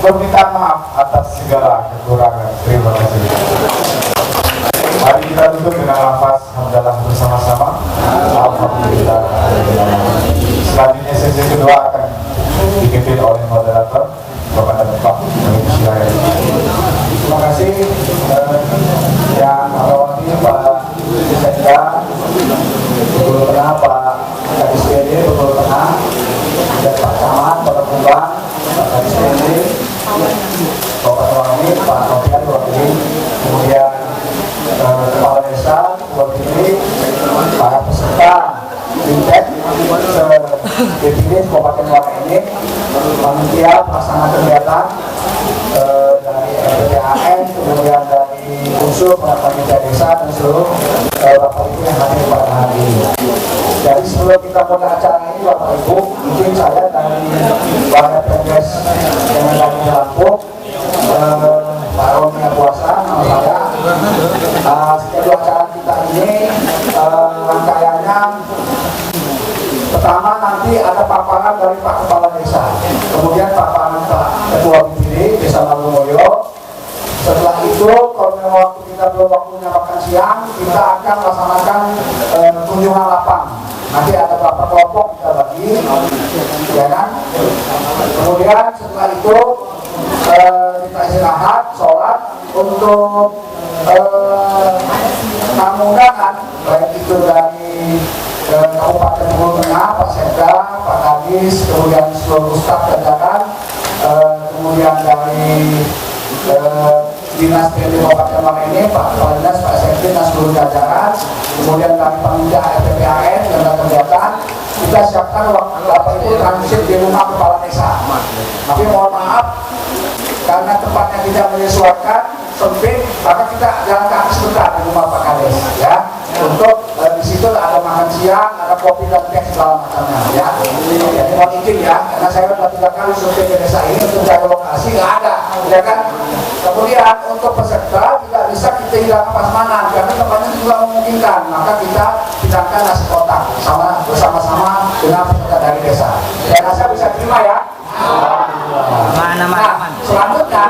permintaan maaf atas segala kekurangan. Terima kasih. Mari kita tutup dengan lafaz hamdalah bersama-sama. Alhamdulillah. Selanjutnya sesi kedua akan dipimpin oleh moderator Bapak dan Pak. Terima kasih yang awalnya Pak Sekda, Gubernur Tengah Pak KSPD, Gubernur Tengah, dan Pak Camat, Pak Kumbang, Pak KSPD, Bapak Tuangi, Pak Novian, Wakili, kemudian Kepala Desa, Wakili, para peserta Bintek, DPD Kabupaten Wakili, panitia pelaksana kegiatan dari RPPAN, kemudian dari unsur para panitia desa dan seluruh Bapak Ibu yang hadir pada hari ini. Jadi sebelum kita mulai acara ini, Bapak Ibu, mungkin saya dari Balai Pengges yang dari Lampung, Pak Roni Kuasa, nama saya. Setiap acara kita ini rangkaiannya pertama nanti ada paparan dari Pak Kepala Desa, kemudian paparan Pak Ketua BPD Desa Margomoyo. Setelah itu, kalau memang waktu kita belum waktunya makan siang, kita akan melaksanakan kunjungan lapang. Nanti ada beberapa kelompok kita bagi, ya kan? Kemudian setelah itu kita istirahat, sholat untuk tamu undangan, baik itu dari Kabupaten Bogor Tengah, Pak Sekda, Pak Kadis, kemudian seluruh staf jajaran, kemudian dari Dinas PD Kabupaten Bang ini, Pak Kepala Dinas, Pak Sekda, dan seluruh jajaran, kemudian dari panitia RPPAN dan kegiatan, kita siapkan waktu Bapak Ibu transit di rumah Kepala Desa. Tapi mohon maaf, karena tempatnya tidak menyesuaikan, sempit, maka kita jalan kaki sebentar di rumah Pak Kades, ya. Untuk di situ ada makan siang, ada kopi dan teh segala macamnya, ya. Jadi mohon izin ya, karena saya sudah 3 kali survei ke desa ini untuk cari lokasi nggak ada, ya kan. Kemudian untuk peserta tidak bisa kita hilangkan prasmanan karena tempatnya juga memungkinkan, maka kita pindahkan nasi kotak bersama-sama dengan peserta dari desa. Saya rasa bisa terima ya. Nah, selanjutnya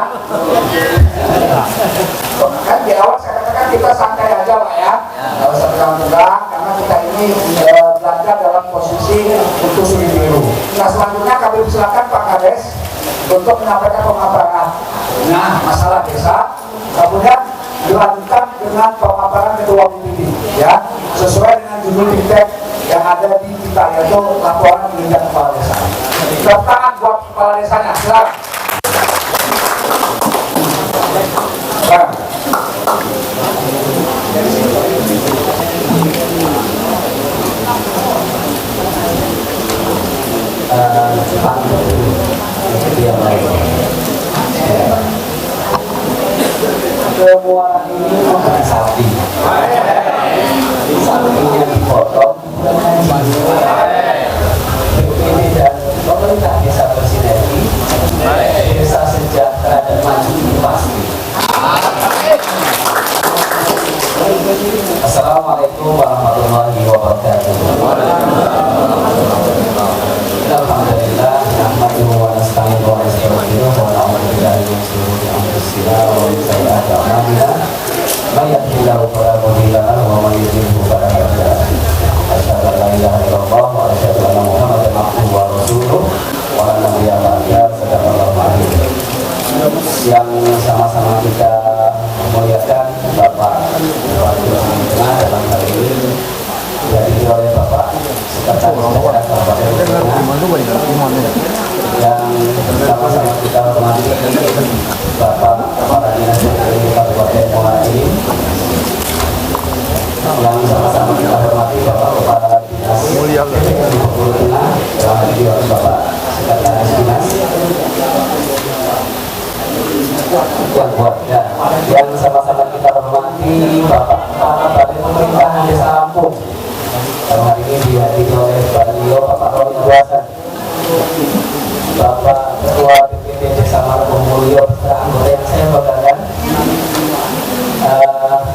kan di awal saya katakan kita santai aja Pak ya, nggak usah tegang-tegang karena kita ini belajar dalam posisi untuk suri biru. Nah selanjutnya kami silakan Pak Kades untuk menyampaikan pemaparan masalah desa, kemudian dilanjutkan dengan pemaparan Ketua BPD ya, sesuai dengan judul Bintek yang ada di kita, yaitu laporan kinerja Kepala Desa. Tepuk tangan buat Kepala Desanya, silakan. yang lain. Semua ini bukan sapi. Sapinya dipotong. BPD dan pemerintah desa bersinergi. Desa sejahtera dan maju ini pasti. Assalamualaikum warahmatullahi wabarakatuh. Alhamdulillah, nahmaduhu wa nasta'inuhu wa nastaghfiruh wa na'udzu billahi min shururi anfusina wa min sayyi'ati a'malina. May yahdihillahu fala mudilla lahu wa may yudlilhu fala hadiya lahu. Asyhadu an la ilaha illallah wa asyhadu anna Muhammadan abduhu wa rasuluh wa la nabiyya ba'dahu. Shadaqallahu alaihi. Yang sama-sama kita muliakan Bapak Bupati Tengah dalam hal ini dihadiri oleh Bapak Sekretaris Daerah Kabupaten Tengah, yang sama-sama kita hormati Bapak Kepala Dinas PPD Kabupaten Muara Enim, yang sama-sama kita hormati Bapak Kepala Dinas PPD Bengkulu Tengah, yang dihadiri oleh Bapak Sekretaris Dinas, yang sama-sama kita hormati Bapak Kepala Balai Pemerintahan Desa Lampung, yang hari ini dihadiri oleh beliau Bapak Roni Kuasa, Bapak Ketua BPD Desa Margomulyo beserta anggota yang saya banggakan,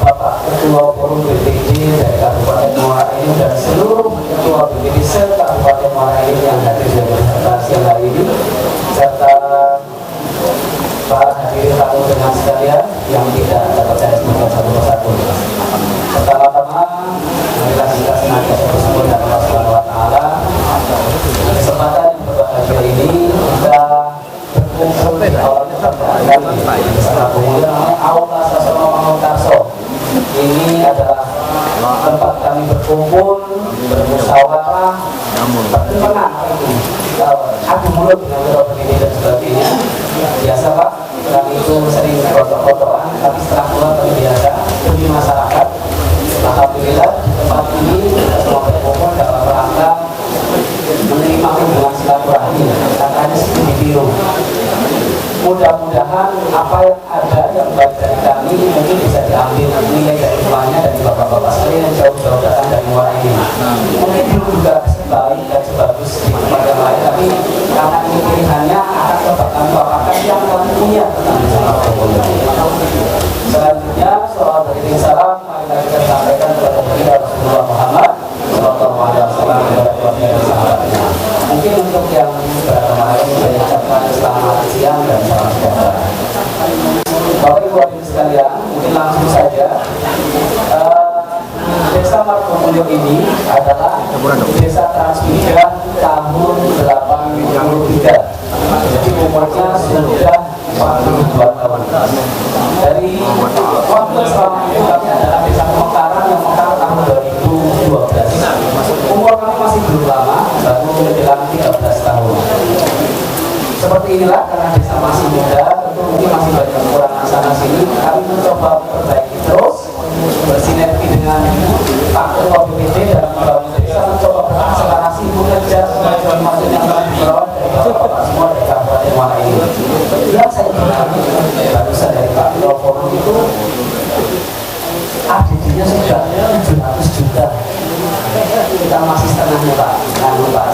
Bapak Ketua Forum BPD dari Kabupaten Muara Enim dan seluruh Ketua BPD se-Kabupaten Muara Enim yang hadir dan beserta siang hari ini, serta para hadirin tamu dengan sekalian yang tidak dapat saya sebutkan satu persatu. Pertama-tama, marilah kita senantiasa bersyukur dan Allah Subhanahu wa Ta'ala. Kesempatan yang berbahagia ini kita berkumpul di aula pertemuan bersama pengulian Aula Sasono Mangunkarso. Ini adalah tempat kami berkumpul, bermusyawarah, pertimbangan adu mulut dengan ketua pendidik dan sebagainya. Biasa Pak, kami itu sering foto-fotoan, tapi setelah pulang kami biasa demi masyarakat. Alhamdulillah di tempat ini kita semua berkumpul dalam rangka menerima hubungan silaturahmi, katanya seperti biru. Mudah-mudahan apa yang ada yang baik dari kami mungkin bisa diambil nilai dari semuanya dari bapak-bapak sekalian yang jauh-jauh datang dari Muara Enim. Mungkin belum juga sebaik dan sebagus di tempat yang lain, tapi karena ini pilihannya akan coba kami paparkan yang kami punya tentang Desa Margomulyo. Selanjutnya soal beriring salam, mari kita sampaikan kepada Baginda Rasulullah Muhammad Sallallahu Alaihi Wasallam kepada keluarga dan sahabatnya. Mungkin untuk yang beragama lain saya ucapkan selamat siang dan salam sejahtera. Bapak Ibu hadirin sekalian, mungkin langsung saja. Desa Margomulyo ini adalah desa transmigran tahun 83. Jadi umurnya sudah 42 tahun. Dari waktu selama itu kami adalah desa pemekaran yang mekar tahun 2012. Umur kami masih belum lama, baru menjelang 13 tahun. Seperti inilah, karena desa masih muda, tentu mungkin masih banyak kekurangan sana sini. Kami mencoba perbaiki terus, bersinergi dengan Pak Ketua BPD dalam membangun desa, mencoba berakselerasi bekerja sebagai maksud yang lebih berawal dari bapak-bapak semua dari Kabupaten Muara Enim. Yang saya kenali barusan dari Pak Ketua Forum itu ADD-nya sudah 700 juta. Kita masih setengahnya Pak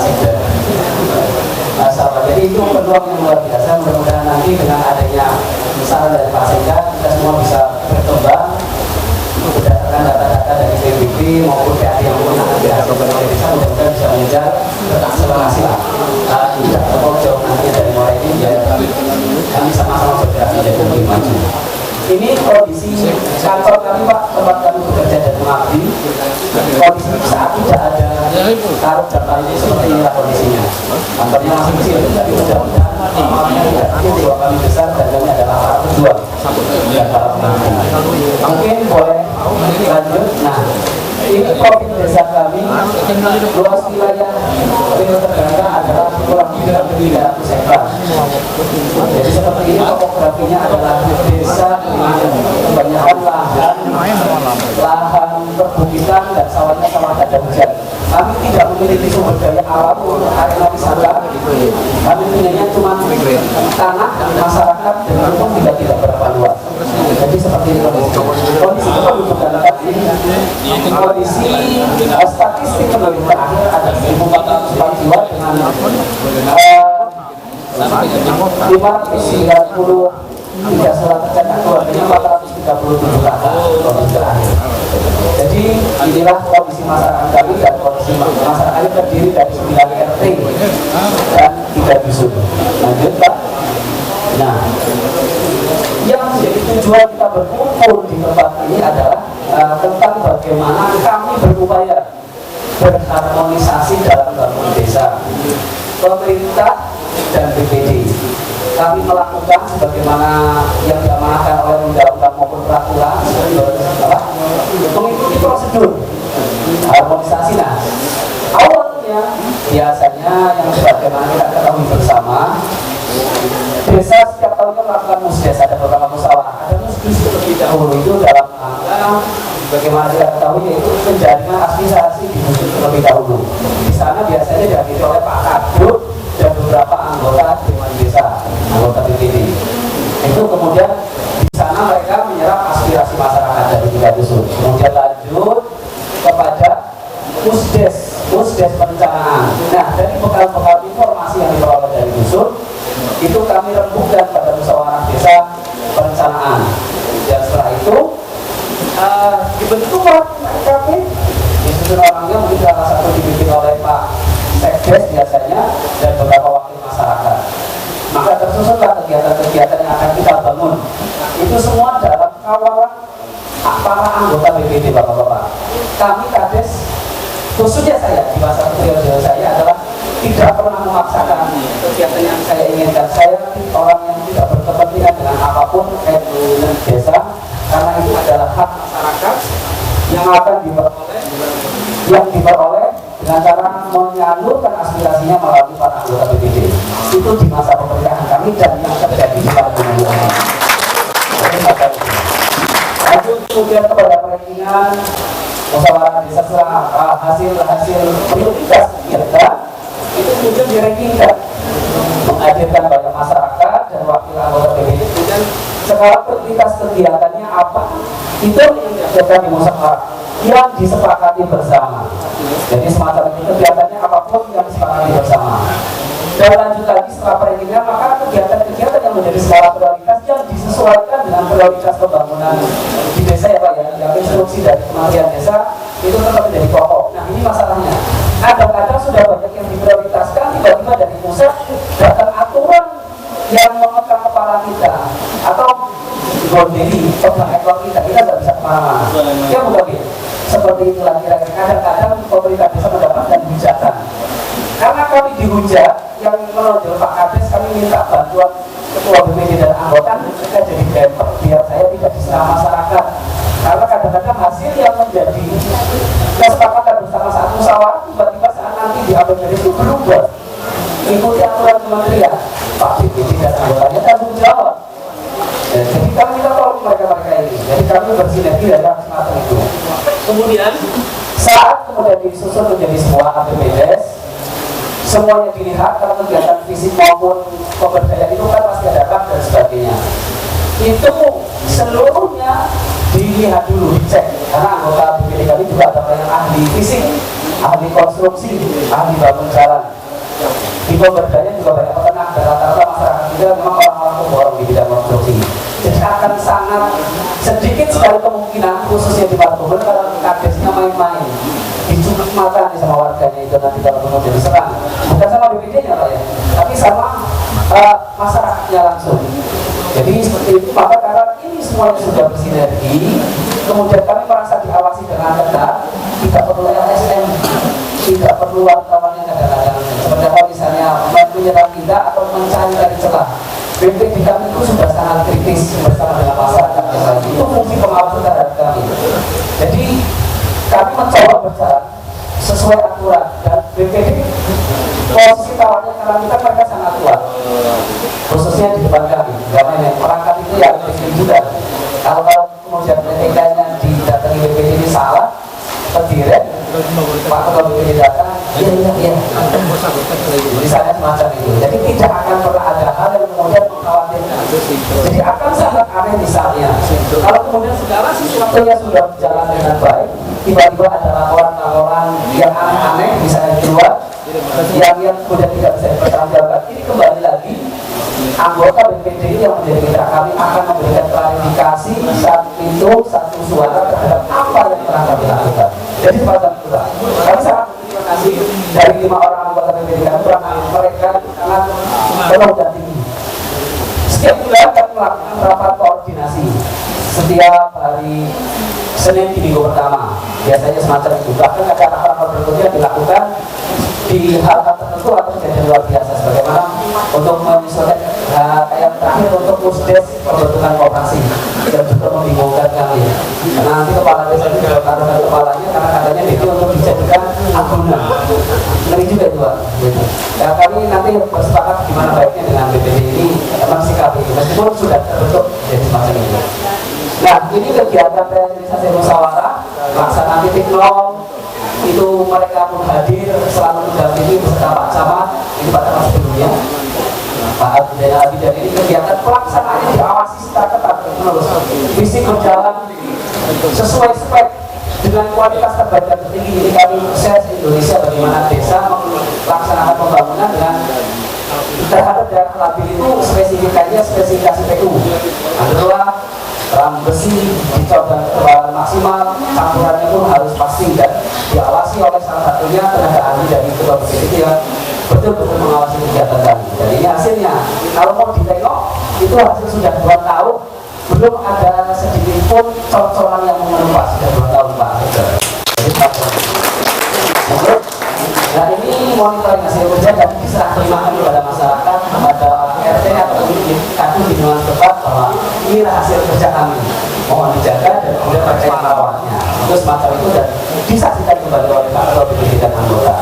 Sekda. Jadi itu peluang yang luar biasa. Mudah-mudahan nanti dengan adanya saran dari Pak Sekda, kita semua bisa berkembang berdasarkan data-data dari PBB maupun PAD yang menggunakan hasil dari desa. Mudah-mudahan bisa mengejar berakselerasi lah. Tidak terlalu jauh nantinya dari Muara Enim, ya kami sama-sama bergerak menjadi maju. Ini kondisi kantor kami Pak, tempat kami bekerja dan mengabdi. Kondisi saat tidak ada taruh daftar ini seperti inilah kondisinya. Kantornya masih kecil, tapi mudah-mudahan amalnya tidak kecil, bahwa kami besar dan kami adalah para pejuang dan para penanggung. Mungkin boleh lanjut. Nah, ini profil desa kami, luas wilayah terdata adalah kurang lebih 300 hektar. Jadi seperti ini topografinya adalah desa kebanyakan lahan perbukitan dan sawahnya sawah tak ada hujan. Kami tidak memiliki sumber daya alam untuk arena wisata. Kami punyanya cuma tanah dan masyarakat dan umum tidak berapa luas. Jadi seperti itu kondisi kependudukan tadi, kondisi statistik penduduk terakhir ada 1.404 jiwa dengan 593 surat tercetak keluarganya 437 kakak kondisi terakhir. Jadi inilah kondisi masyarakat kami, dan kondisi masyarakat ini terdiri dari 9 RT dan 3 dusun. Lanjut Pak. Nah, yang menjadi tujuan kita berkumpul di tempat ini adalah tentang bagaimana kami berupaya berharmonisasi dalam bangun desa, pemerintah dan BPD. Kami melakukan sebagaimana yang diamanahkan oleh undang-undang maupun peraturan mengikuti prosedur harmonisasi. Nah, awalnya biasanya yang sebagaimana kita ketahui bersama, desa setiap tahunnya melakukan musdes, ada beberapa musyawarah, ada musdes terlebih dahulu itu dalam bagaimana kita ketahui yaitu penjaringan aspirasi di dusun terlebih dahulu. Di sana biasanya dihadiri oleh Pak Kadut dan beberapa anggota dewan desa, anggota BPD. Itu kemudian di sana mereka menyerap aspirasi masyarakat dari 3 dusun. Kemudian lanjut kepada musdes perencanaan. Nah, dari bekal-bekal informasi yang diperoleh dari dusun itu kami rembukkan pada musyawarah desa perencanaan. Dan setelah itu dibentuklah KP. Disusun orangnya mungkin salah satu dipimpin oleh Pak Sekdes biasanya dan beberapa wakil masyarakat. Maka tersusunlah kegiatan-kegiatan yang akan kita bangun. Itu semua dalam kawalan para anggota BPD, Bapak-bapak. Kami Kades, khususnya saya di masa periode saya adalah tidak pernah memaksakan kegiatan yang saya inginkan. Saya orang yang tidak berkepentingan dengan apapun terkait dengan desa, karena itu adalah hak masyarakat yang akan diperoleh dengan cara menyalurkan aspirasinya melalui para anggota BPD. Itu di masa pemerintahan kami dan yang terjadi di Bandung ini. Lanjut kemudian kepada perizinan musyawarah desa setelah hasil prioritas kegiatan itu kemudian direkinkan, menghadirkan banyak masyarakat dan wakil anggota BPD. Kemudian sekarang prioritas kegiatannya apa? Itu yang diajarkan di musyawarah yang disepakati bersama. Jadi semacam itu kegiatannya apapun yang disepakati bersama. Dan lanjut lagi setelah perizinan, maka kegiatan-kegiatan yang menjadi skala prioritas yang disesuaikan dengan prioritas pembangunan di desa ya Pak ya, yang instruksi dari Kementerian Desa itu tetap menjadi pokok. Nah ini masalahnya, kadang-kadang sudah banyak yang diprioritaskan, tiba-tiba dari pusat datang aturan yang mengekang kepala kita atau gondeli pegang ekor kita nggak bisa kemana-mana. Ya mungkin seperti itulah kira-kira. Kadang-kadang pemerintah desa mendapatkan hujatan. Karena kami dihujat, yang menonjol Pak Kades, kami minta bantuan ketua BPD dan anggota kita jadi bemper biar saya tidak diserang masyarakat. Karena kadang-kadang hasil yang menjadi kesepakatan bersama saat musyawarah tiba-tiba saat nanti diambil dari itu berubah. Ikuti aturan kementerian, Pak BPD dan anggotanya tanggung jawab. Jadi kami minta tolong mereka ini. Jadi kami bersinergi dalam semacam itu. Kemudian saat kemudian disusun menjadi sebuah APBDes, semuanya dilihat karena kegiatan fisik maupun pemberdayaan itu kan pasti ada bug dan sebagainya. Itu seluruhnya dilihat dulu, dicek. Karena anggota BPD kami juga ada yang ahli fisik, ahli konstruksi, ahli bangun jalan. Di pemberdayaan juga banyak peternak dan rata-rata masyarakat juga memang orang-orang pemborong di bidang konstruksi. Jadi akan sangat sedikit sekali kemungkinan khususnya di Bandung kalau kadesnya main-main dicubit mata nih sama warganya itu nanti kalau kemudian diserang, bukan sama BPD-nya Pak ya, tapi sama masyarakatnya langsung. Jadi seperti itu. Maka karena ini semuanya sudah bersinergi, kemudian kami merasa diawasi dengan ketat, tidak perlu LSM, tidak perlu wartawan yang kadang-kadang seperti apa misalnya menyerang kita atau mencari dari celah. BPD kami itu sudah sangat kritis bersama dengan masyarakat yang lain. Itu fungsi pengawasan terhadap kami. Jadi kami mencoba berjalan sesuai aturan dan BPD posisi tawarnya karena kita mereka sangat kuat, khususnya di depan kami. Karena yang perangkat itu ya miskin juga. Kalau kemudian ketiganya didatangi BPD ini salah, terdirect, Pak Ketua BPD datang Iya. Misalnya semacam itu. Jadi tidak akan pernah ada hal yang kemudian mengkhawatirkan. Jadi akan sangat aneh misalnya kalau kemudian segala sesuatunya sudah berjalan dengan baik, tiba-tiba ada laporan-laporan yang aneh-aneh misalnya keluar, yang kemudian tidak bisa dipertanggungjawabkan. Ini kembali lagi anggota BPD yang menjadi mitra kami akan memberikan klarifikasi satu suara terhadap apa yang telah kami lakukan. Jadi semacam itu. Kami sangat terima kasih dari 5 orang anggota BPD kami, mereka sangat penuh dan tinggi. Setiap bulan kami melakukan rapat koordinasi setiap hari Senin di minggu pertama, biasanya semacam itu. Bahkan ada rapat berikutnya dilakukan di hal-hal tertentu atau kejadian luar biasa, sebagaimana untuk menyesuaikan kayak terakhir untuk pusdes pembentukan koperasi yang juga membingungkan kami. Karena nanti kepala desa itu bertaruhan kepalanya karena katanya itu untuk dijadikan agunan. Ngeri juga itu Pak. Ya, kami nanti bersepakat gimana baiknya dengan BPD ini memang sikap ini meskipun sudah terbentuk jadi semacam ini. Nah, ini kegiatan realisasi musyawarah pelaksanaan titik nol itu mereka pun hadir selalu mendampingi beserta Pak Camat ini pada masa sebelumnya Pak Abdi dan ini kegiatan pelaksanaannya diawasi secara ketat terus visi berjalan sesuai spek dengan kualitas terbaik dan tertinggi. Ini kami sukses Indonesia bagaimana desa melaksanakan pembangunan dengan terhadap daerah labil itu spesifikasi PU adalah ram besi dicoba ketebalan maksimal, campurannya pun harus pasti dan diawasi oleh salah satunya tenaga ahli dari ketua BPD yang betul-betul mengawasi kegiatan kami. Dan ini hasilnya, kalau mau ditengok itu hasil sudah 2 tahun belum ada sedikit pun cor-coran yang mengelupas, sudah 2 tahun Pak. Jadi nah ini monitoring hasil kerja dan diserah terimakan kepada masyarakat, kepada RT atau kartu di lingkungan setempat bahwa inilah hasil kerja kami, mohon dijaga dan kemudian percaya merawatnya. Terus semacam itu dan disaksikan kembali oleh Pak Ketua BPD dan anggota.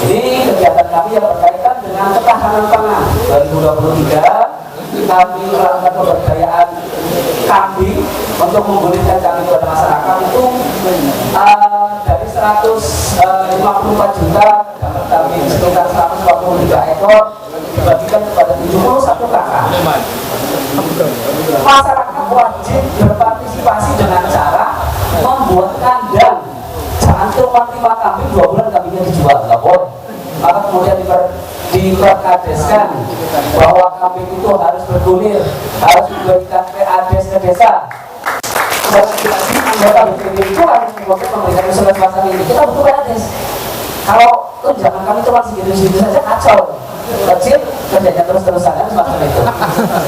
Ini kegiatan kami yang berkaitan dengan ketahanan pangan 2023. Kami melakukan pemberdayaan kambing untuk menggulirkan kambing kepada masyarakat itu dari 154 juta dapat kambing sekitar 143 ekor dibagikan kepada 71 kakak. Masyarakat wajib berpartisipasi dengan cara membuat kandang. Jangan cuma 5 kambing 2 bulan kambingnya dijual, nggak boleh. Maka kemudian diperkadeskan bahwa kambing itu harus bergulir, harus diberikan PADes ke desa. Anggota BPD itu harus memberikan usulan semacam ini. Kita butuh PADes. Kalau tunjangan kami cuma segitu-segitu saja kacau. Kecil, kerjanya terus-terusan semacam itu.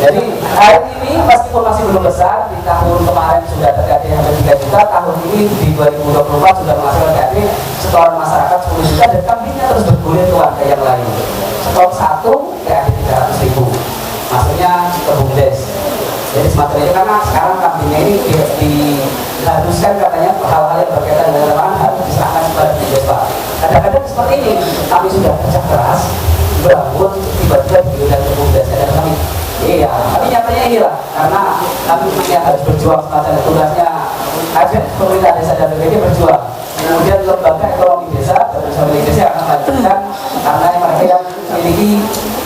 Jadi hari ini meskipun masih belum besar, di tahun kemarin sudah terjadi hampir 3 juta, tahun ini di 2024 sudah menghasilkan dari setoran masyarakat 10 juta dan kambingnya terus bergulir ke warga yang lain. Stok 1 kayak 300.000, maksudnya ke BUMDes. Jadi semacam itu karena sekarang kambingnya ini diharuskan katanya hal-hal yang berkaitan dengan pangan harus diserahkan kepada BUMDes Pak. Kadang-kadang seperti ini, kami sudah kerja keras bangun tiba-tiba diundang ke BUMDes dan kami tapi nyatanya inilah karena kami yang harus berjuang semacam tugasnya ada pemerintah desa dan BPD berjuang, kemudian lembaga ekonomi desa dan usaha milik desa akan melanjutkan karena mereka yang memiliki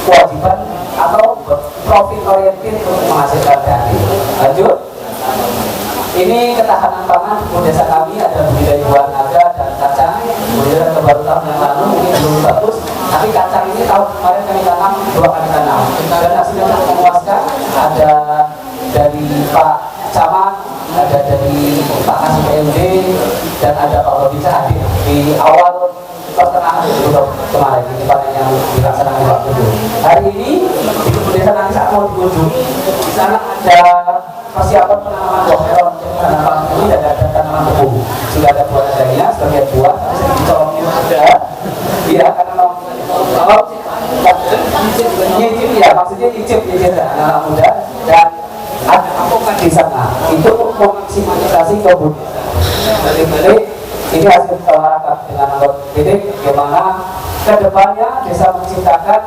kewajiban atau profit oriented untuk menghasilkan tadi. Lanjut, ini ketahanan pangan di desa kami ada budidaya buah naga dan kacang. Kemudian baru tahun yang lalu mungkin belum bagus, tapi kacang ini tahun kemarin kami tanam 2 kali tanam dan hasilnya cukup memuaskan. Ada dari Pak Camat, ada dari Pak Kasih PMD dan ada Pak Robisa hadir di awal pertengahan kemarin ini panen yang dilaksanakan waktu itu. Hari ini di kebun desa nanti saat mau dikunjungi di sana ada persiapan penanaman buah melon, tanaman ini dan ada tanaman tebu. Sudah ada buah nadanya sebagai buah, tapi sedikit colongnya ada. Iya, karena kalau nyicip ya, maksudnya nyicip anak muda dan ada apokat di sana. Itu memaksimisasi kebun. Balik-balik ini hasil musyawarah dengan anggota BPD bagaimana kedepannya desa menciptakan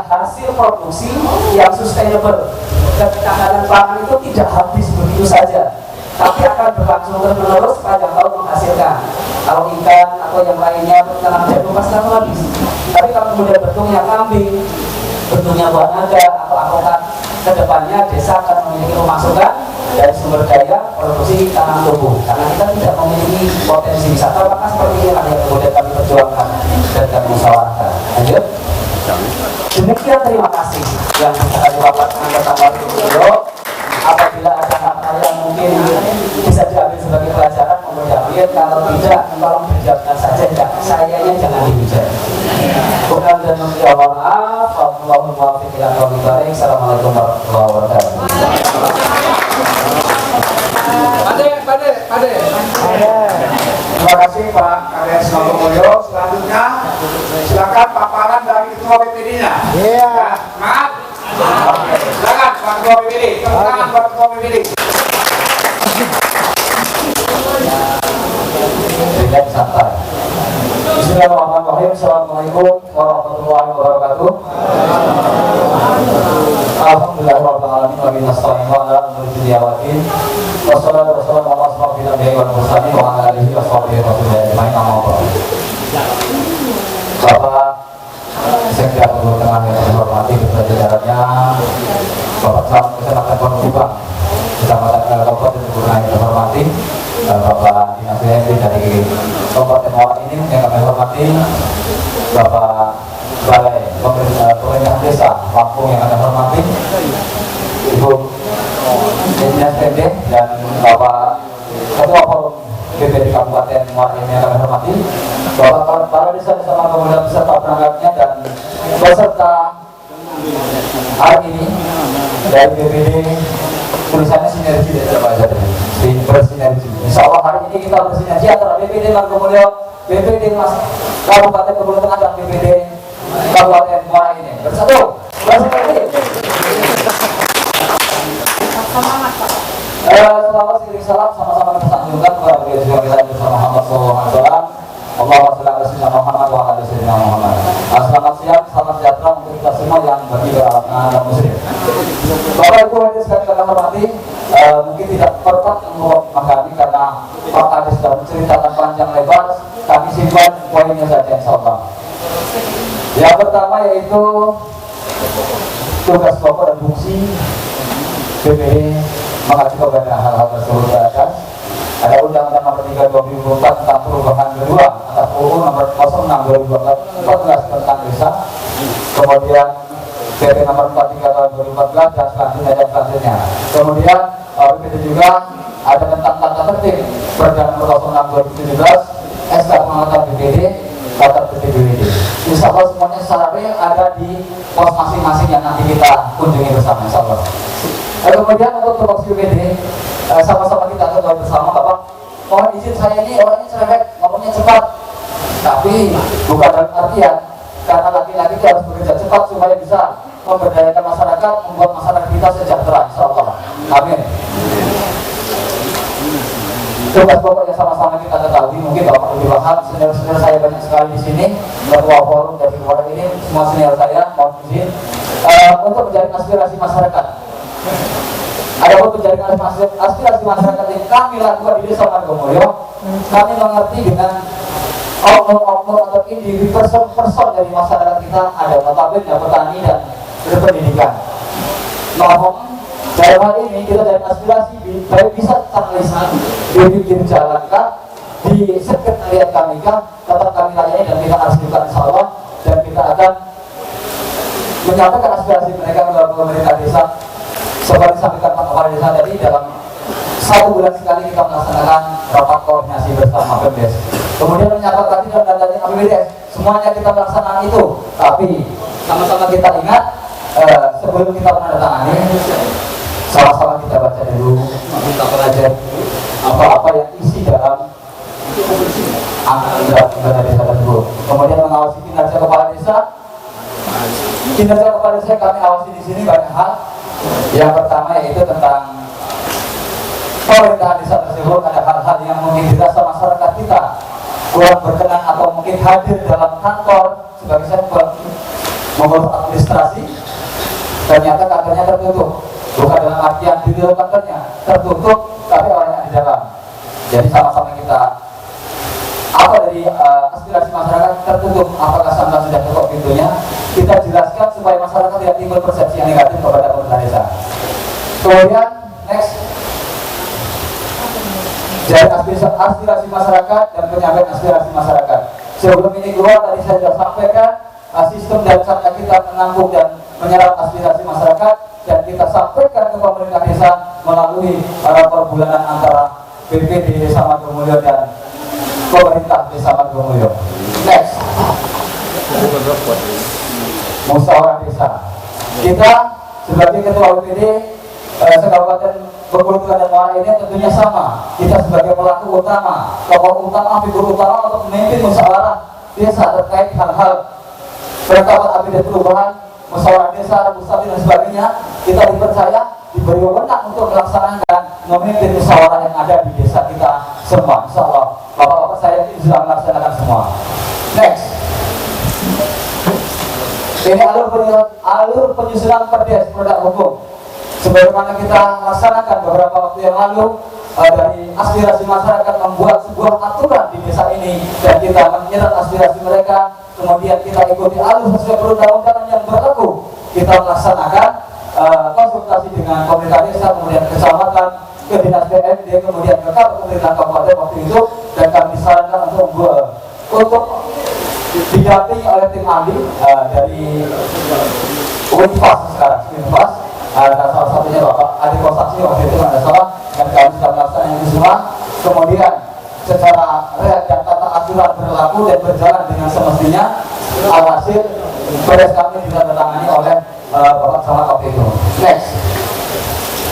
hasil produksi yang sustainable. Ketahanan pangan itu tidak habis begitu saja. tapi akan berlangsung terus sepanjang tahun menghasilkan. Kalau ikan atau yang lainnya tanam jagung pasti akan habis. Tapi kalau kemudian bentuknya kambing, bentuknya buah naga atau angkotan, kedepannya desa akan memiliki pemasukan dari sumber daya produksi tanam tumbuh. Karena kita tidak memiliki potensi wisata, maka seperti ini yang kemudian kami perjuangkan dan kami musyawarahkan. Lanjut. Demikian, terima kasih yang bisa diwakilkan anggota Warga. Apabila ada hal-hal yang mungkin bisa diambil sebagai pelajaran, mohon diambil. Kalau tidak, tolong dijawabkan saja. Sayanya jangan dihujat. Bukan dan menjawab maaf. Allahumma muwaffiq ila aqwamit thoriq. Assalamualaikum warahmatullahi wabarakatuh. Pade. Terima kasih Pak Kades Mulyo. Selanjutnya silakan paparan dari Ketua BPD-nya. Iya. Maaf. Oke. Silakan Pak Ketua BPD. Tepuk tangan buat Ketua BPD. Dengan santai. Bismillahirrahmanirrahim. Assalamualaikum warahmatullahi wabarakatuh. Alhamdulillahirrahmanirrahim. Wa bihi nasta'in wa ala umuri dunya wa din. Wassalatu wassalamu ala asyrofil anbiya'i wal mursalin wa ala alihi wa sahbihi wa ajma'in. Amma ba'du. Bapak Sekda Gubernur Tengah yang saya hormati beserta jajarannya, Bapak Camat Kecamatan Pondok Kecamatan Kabupaten Bogor yang saya hormati, Bapak Dinas BND dari Kabupaten Muara ini yang kami hormati, Bapak Balai Pemerintahan Desa Lampung yang kami hormati, Ibu Dinas BND dan Bapak Ketua Forum BPD Kabupaten Muara ini yang kami hormati, Bapak Kepala Desa bersama kemudian beserta perangkatnya dan beserta hari ini dari BPD tulisannya sinergi dari Pak Jadri, bersinergi. Insya Allah hari ini kita bersinergi antara BPD Margomulyo, BPD Mas Kabupaten Bogor Tengah dan BPD Kabupaten Muara ini bersatu. Bersinergi. Selamat siang, salam sama-sama kita sanjungkan kepada beliau kita bersama Muhammad SAW. Allahumma sholli ala sayyidina Muhammad wa ala ali sayyidina Muhammad. Selamat siang, salam sejahtera untuk kita semua yang beribadah dan muslim. Bapak Ibu hadirin sekalian kami hormati, mungkin tidak perpat untuk kami karena Pak Kades sudah menceritakan panjang lebar. Kami simpan poinnya saja insyaallah. Yang pertama yaitu tugas pokok dan fungsi BPD mengacu kepada hal-hal tersebut di atas. Ada Undang-Undang Nomor 3 2004 tentang perubahan kedua atas UU Nomor 06 2014 tentang desa, kemudian PP Nomor 43 tahun 2014 dan selanjutnya. Kemudian BPD juga ada tentang tata tertib Perda Nomor 06 2017 SK Pengamatan BPD tata tertib BPD. Insya Allah semuanya secara real ada di pos masing-masing yang nanti kita kunjungi bersama insya Allah. Kemudian untuk tugas BPD sama-sama kita ketahui bersama Bapak, mohon izin saya ini orangnya cerewet, ngomongnya cepat, tapi bukan dalam artian karena laki-laki harus bekerja cepat supaya bisa memberdayakan masyarakat, membuat masyarakat kita sejahtera insyaallah. Amin. Tugas pokok yang sama-sama kita ketahui, mungkin Bapak lebih paham, senior-senior saya banyak sekali di sini, ketua forum dari luar ini, semua senior saya, mohon izin untuk menjaring aspirasi masyarakat. Ada untuk jaringan aspirasi masyarakat yang kami lakukan di Desa Margomulyo. Kami mengerti dengan oknum-oknum atau individu person dari masyarakat kita, ada notabene, petani dan berpendidikan. Namun dalam hal ini kita dari aspirasi baik bisa terlisan dijalankan di sekretariat kami tetap kami layani dan kita aslikan insyaallah, dan kita akan menyampaikan aspirasi mereka kepada pemerintah desa. Seperti disampaikan Pak Kepala Desa tadi, dalam 1 bulan sekali kita melaksanakan rapat koordinasi bersama BPD. Kemudian menyapa tadi dan datanya BPD, semuanya kita melaksanakan itu. Tapi sama-sama kita ingat, sebelum kita menandatangani, sama-sama kita baca dulu, kita pelajari apa-apa yang isi dalam anggaran desa tersebut. Kemudian mengawasi kinerja Kepala Desa. Kinerja Kepala Desa kami awasi di sini banyak hal. Yang pertama yaitu tentang pemerintahan desa tersebut. Ada hal-hal yang mungkin dirasa masyarakat kita kurang berkenan atau mungkin hadir dalam kantor sebagai sampel mengurus administrasi, ternyata kantornya tertutup. Bukan dalam artian di dalam kantornya tertutup, tapi orangnya di dalam. Jadi sama-sama kita apa dari aspirasi masyarakat tertutup, apakah sampai sudah ketok pintunya, kita jelaskan supaya masyarakat tidak timbul persepsi yang negatif kepada pemerintah desa. Kemudian next, dari aspirasi masyarakat dan penyampaian aspirasi masyarakat. Sebelum ini keluar tadi saya sudah sampaikan sistem dan cara kita menampung dan menyerap aspirasi masyarakat, dan kita sampaikan ke pemerintah desa melalui perbulanan antara BPD Desa Margomulyo dan pemerintah Desa Margomulyo. Next, musyawarah desa. Kita sebagai ketua BPD Kabupaten Bengkulu dan Muara ini tentunya sama. Kita sebagai pelaku utama, tokoh utama, figur utama untuk memimpin musyawarah desa terkait hal-hal berkaitan update perubahan, musyawarah desa, pusat dan sebagainya. Kita dipercaya, diberi wewenang untuk melaksanakan memimpin musyawarah yang ada di desa kita semua. Insya Allah, bapak-bapak saya ini sudah melaksanakan semua. Next, ini alur penyusunan perdes produk hukum. Sebagaimana kita laksanakan beberapa waktu yang lalu, dari aspirasi masyarakat membuat sebuah aturan di desa ini, dan kita menyerap aspirasi mereka, kemudian kita ikuti alur sesuai perundang-undangan yang berlaku. Kita melaksanakan konsultasi dengan pemerintah desa, kemudian kecamatan, ke dinas PMD, kemudian ke pemerintah kabupaten waktu itu, dan kami sarankan untuk didampingi oleh tim ahli dari Unpas sekarang, Unpas. Ada salah satunya Bapak Adi Kosaksi waktu itu ada salah, dan kami sudah melaksanakan itu semua. Kemudian secara real dan tata aturan berlaku dan berjalan dengan semestinya. Alhasil perdes kami ditandatangani oleh Bapak Camat waktu itu. Next,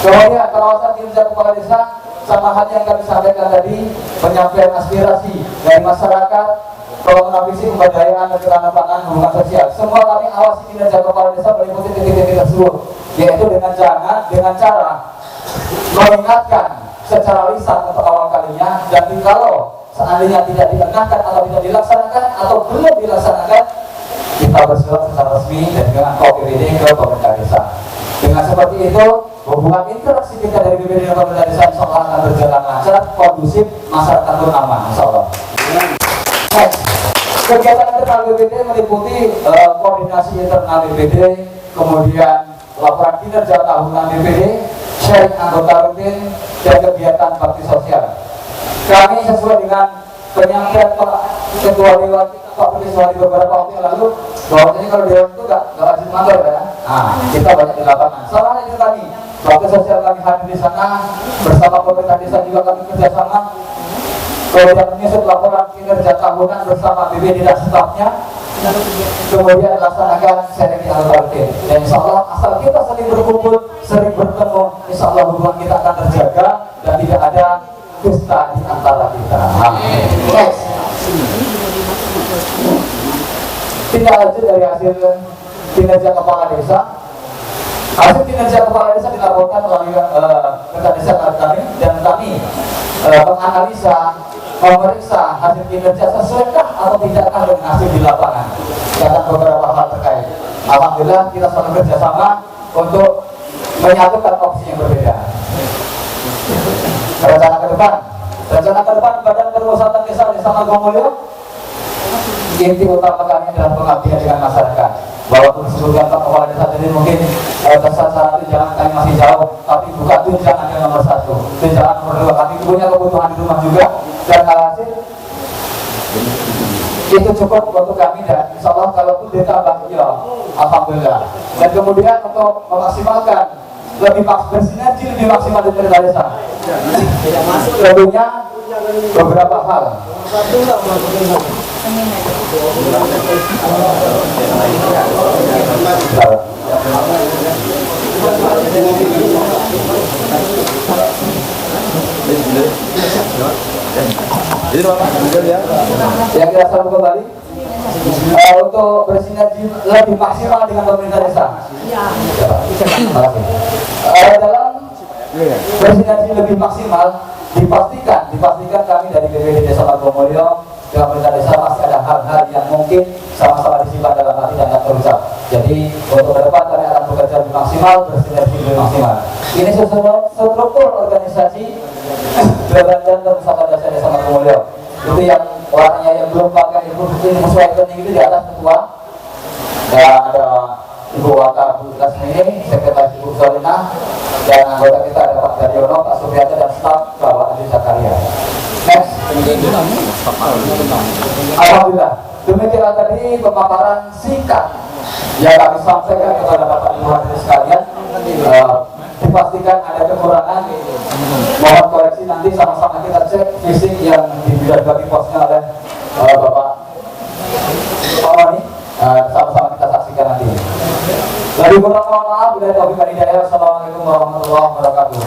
kemudian kawasan kinerja kepala desa, sama hal yang kami sampaikan tadi, penyampaian aspirasi dari masyarakat, program visi pemberdayaan dan ketahanan pangan, hubungan sosial. Semua kami awasi kinerja kepala desa meliputi titik-titik tersebut, yaitu dengan cara mengingatkan secara lisan untuk awal kalinya, dan kalau seandainya tidak diengahkan atau tidak dilaksanakan atau belum dilaksanakan, kita bersurat secara resmi dan dengan KPBD ke pemerintah desa. Dengan seperti itu, hubungan interaksi kita dari BPD dan pemerintah desa insya Allah akan berjalan lancar, kondusif, masyarakat pun aman insya Allah. Next, kegiatan internal BPD meliputi koordinasi internal BPD, kemudian laporan kinerja tahunan BPD, sharing anggota rutin, dan kegiatan bakti sosial. Kami sesuai dengan penyampaian Pak Ketua Dewan Pak Ketua di beberapa waktu yang lalu, bahwa ini kalau Dewan itu nggak wajib mager ya. Kita banyak di lapangan. Salah itu kami, bakti sosial kami hadir di sana bersama pemerintah desa juga kami kerjasama. Kemudian menyusun laporan kinerja tahunan bersama BPD dan stafnya. Kemudian laksanakan sharing di anggota rutin. Dan insya Allah asal kita sering berkumpul, sering bertemu, insya Allah hubungan kita akan terjaga dan tidak ada dusta di antara kita. Next, tidak lanjut dari hasil kinerja kepala desa. Hasil kinerja kepala desa dilaporkan melalui rekan desa kami, dan kami menganalisa, memeriksa hasil kinerja sesuaikah atau tidakkah dengan hasil di lapangan, dan beberapa hal terkait. Alhamdulillah kita selalu bekerjasama untuk menyatukan opsi yang berbeda. Rencana ke depan Badan Permusatan Desa Desa Margomulyo, inti utama kami adalah pengabdian dengan masyarakat. Walaupun sebelumnya Pak Kepala Desa jadi mungkin kesan tunjangan kami masih jauh, tapi bukan tunjangan yang nomor satu, tunjangan nomor dua. Kami punya kebutuhan di rumah juga, dan hasil itu cukup untuk kami, dan insya Allah kalau itu ditambah, ya alhamdulillah. Dan kemudian untuk memaksimalkan lebih bersinergi lebih maksimal di pemerintah desa, tentunya beberapa hal. Yang kita sambung kembali untuk bersinergi lebih maksimal dengan pemerintah desa. Dalam bersinergi lebih maksimal, dipastikan kami dari BPD Desa Margomulyo dengan pemerintah desa pasti ada hal-hal yang mungkin sama-sama disimpan dalam hati dan tak terucap. Jadi untuk ke depan kami akan bekerja lebih maksimal, bersinergi lebih maksimal. Ini struktur organisasi dan Pusaka Desa Margomulyo. Itu yang warnanya yang belum pakai ibu sesuai itu di atas ketua. Dan ada Ibu Waka Bu Kasmini, Sekretaris Ibu Solina, dan anggota kita ada Pak Daryono, Pak Supriyanto, dan staf Bapak Andi Zakaria. Next. Alhamdulillah. Demikian tadi pemaparan singkat yang kami sampaikan kepada Bapak Ibu hadirin sekalian. Dipastikan ada kekurangan, mohon koreksi nanti sama-sama kita cek fisik yang bagi posnya oleh Bapak Wani, sama-sama kita saksikan nanti. Lebih kurang mohon maaf, bila taufiq wal hidayah. Assalamualaikum warahmatullahi wabarakatuh.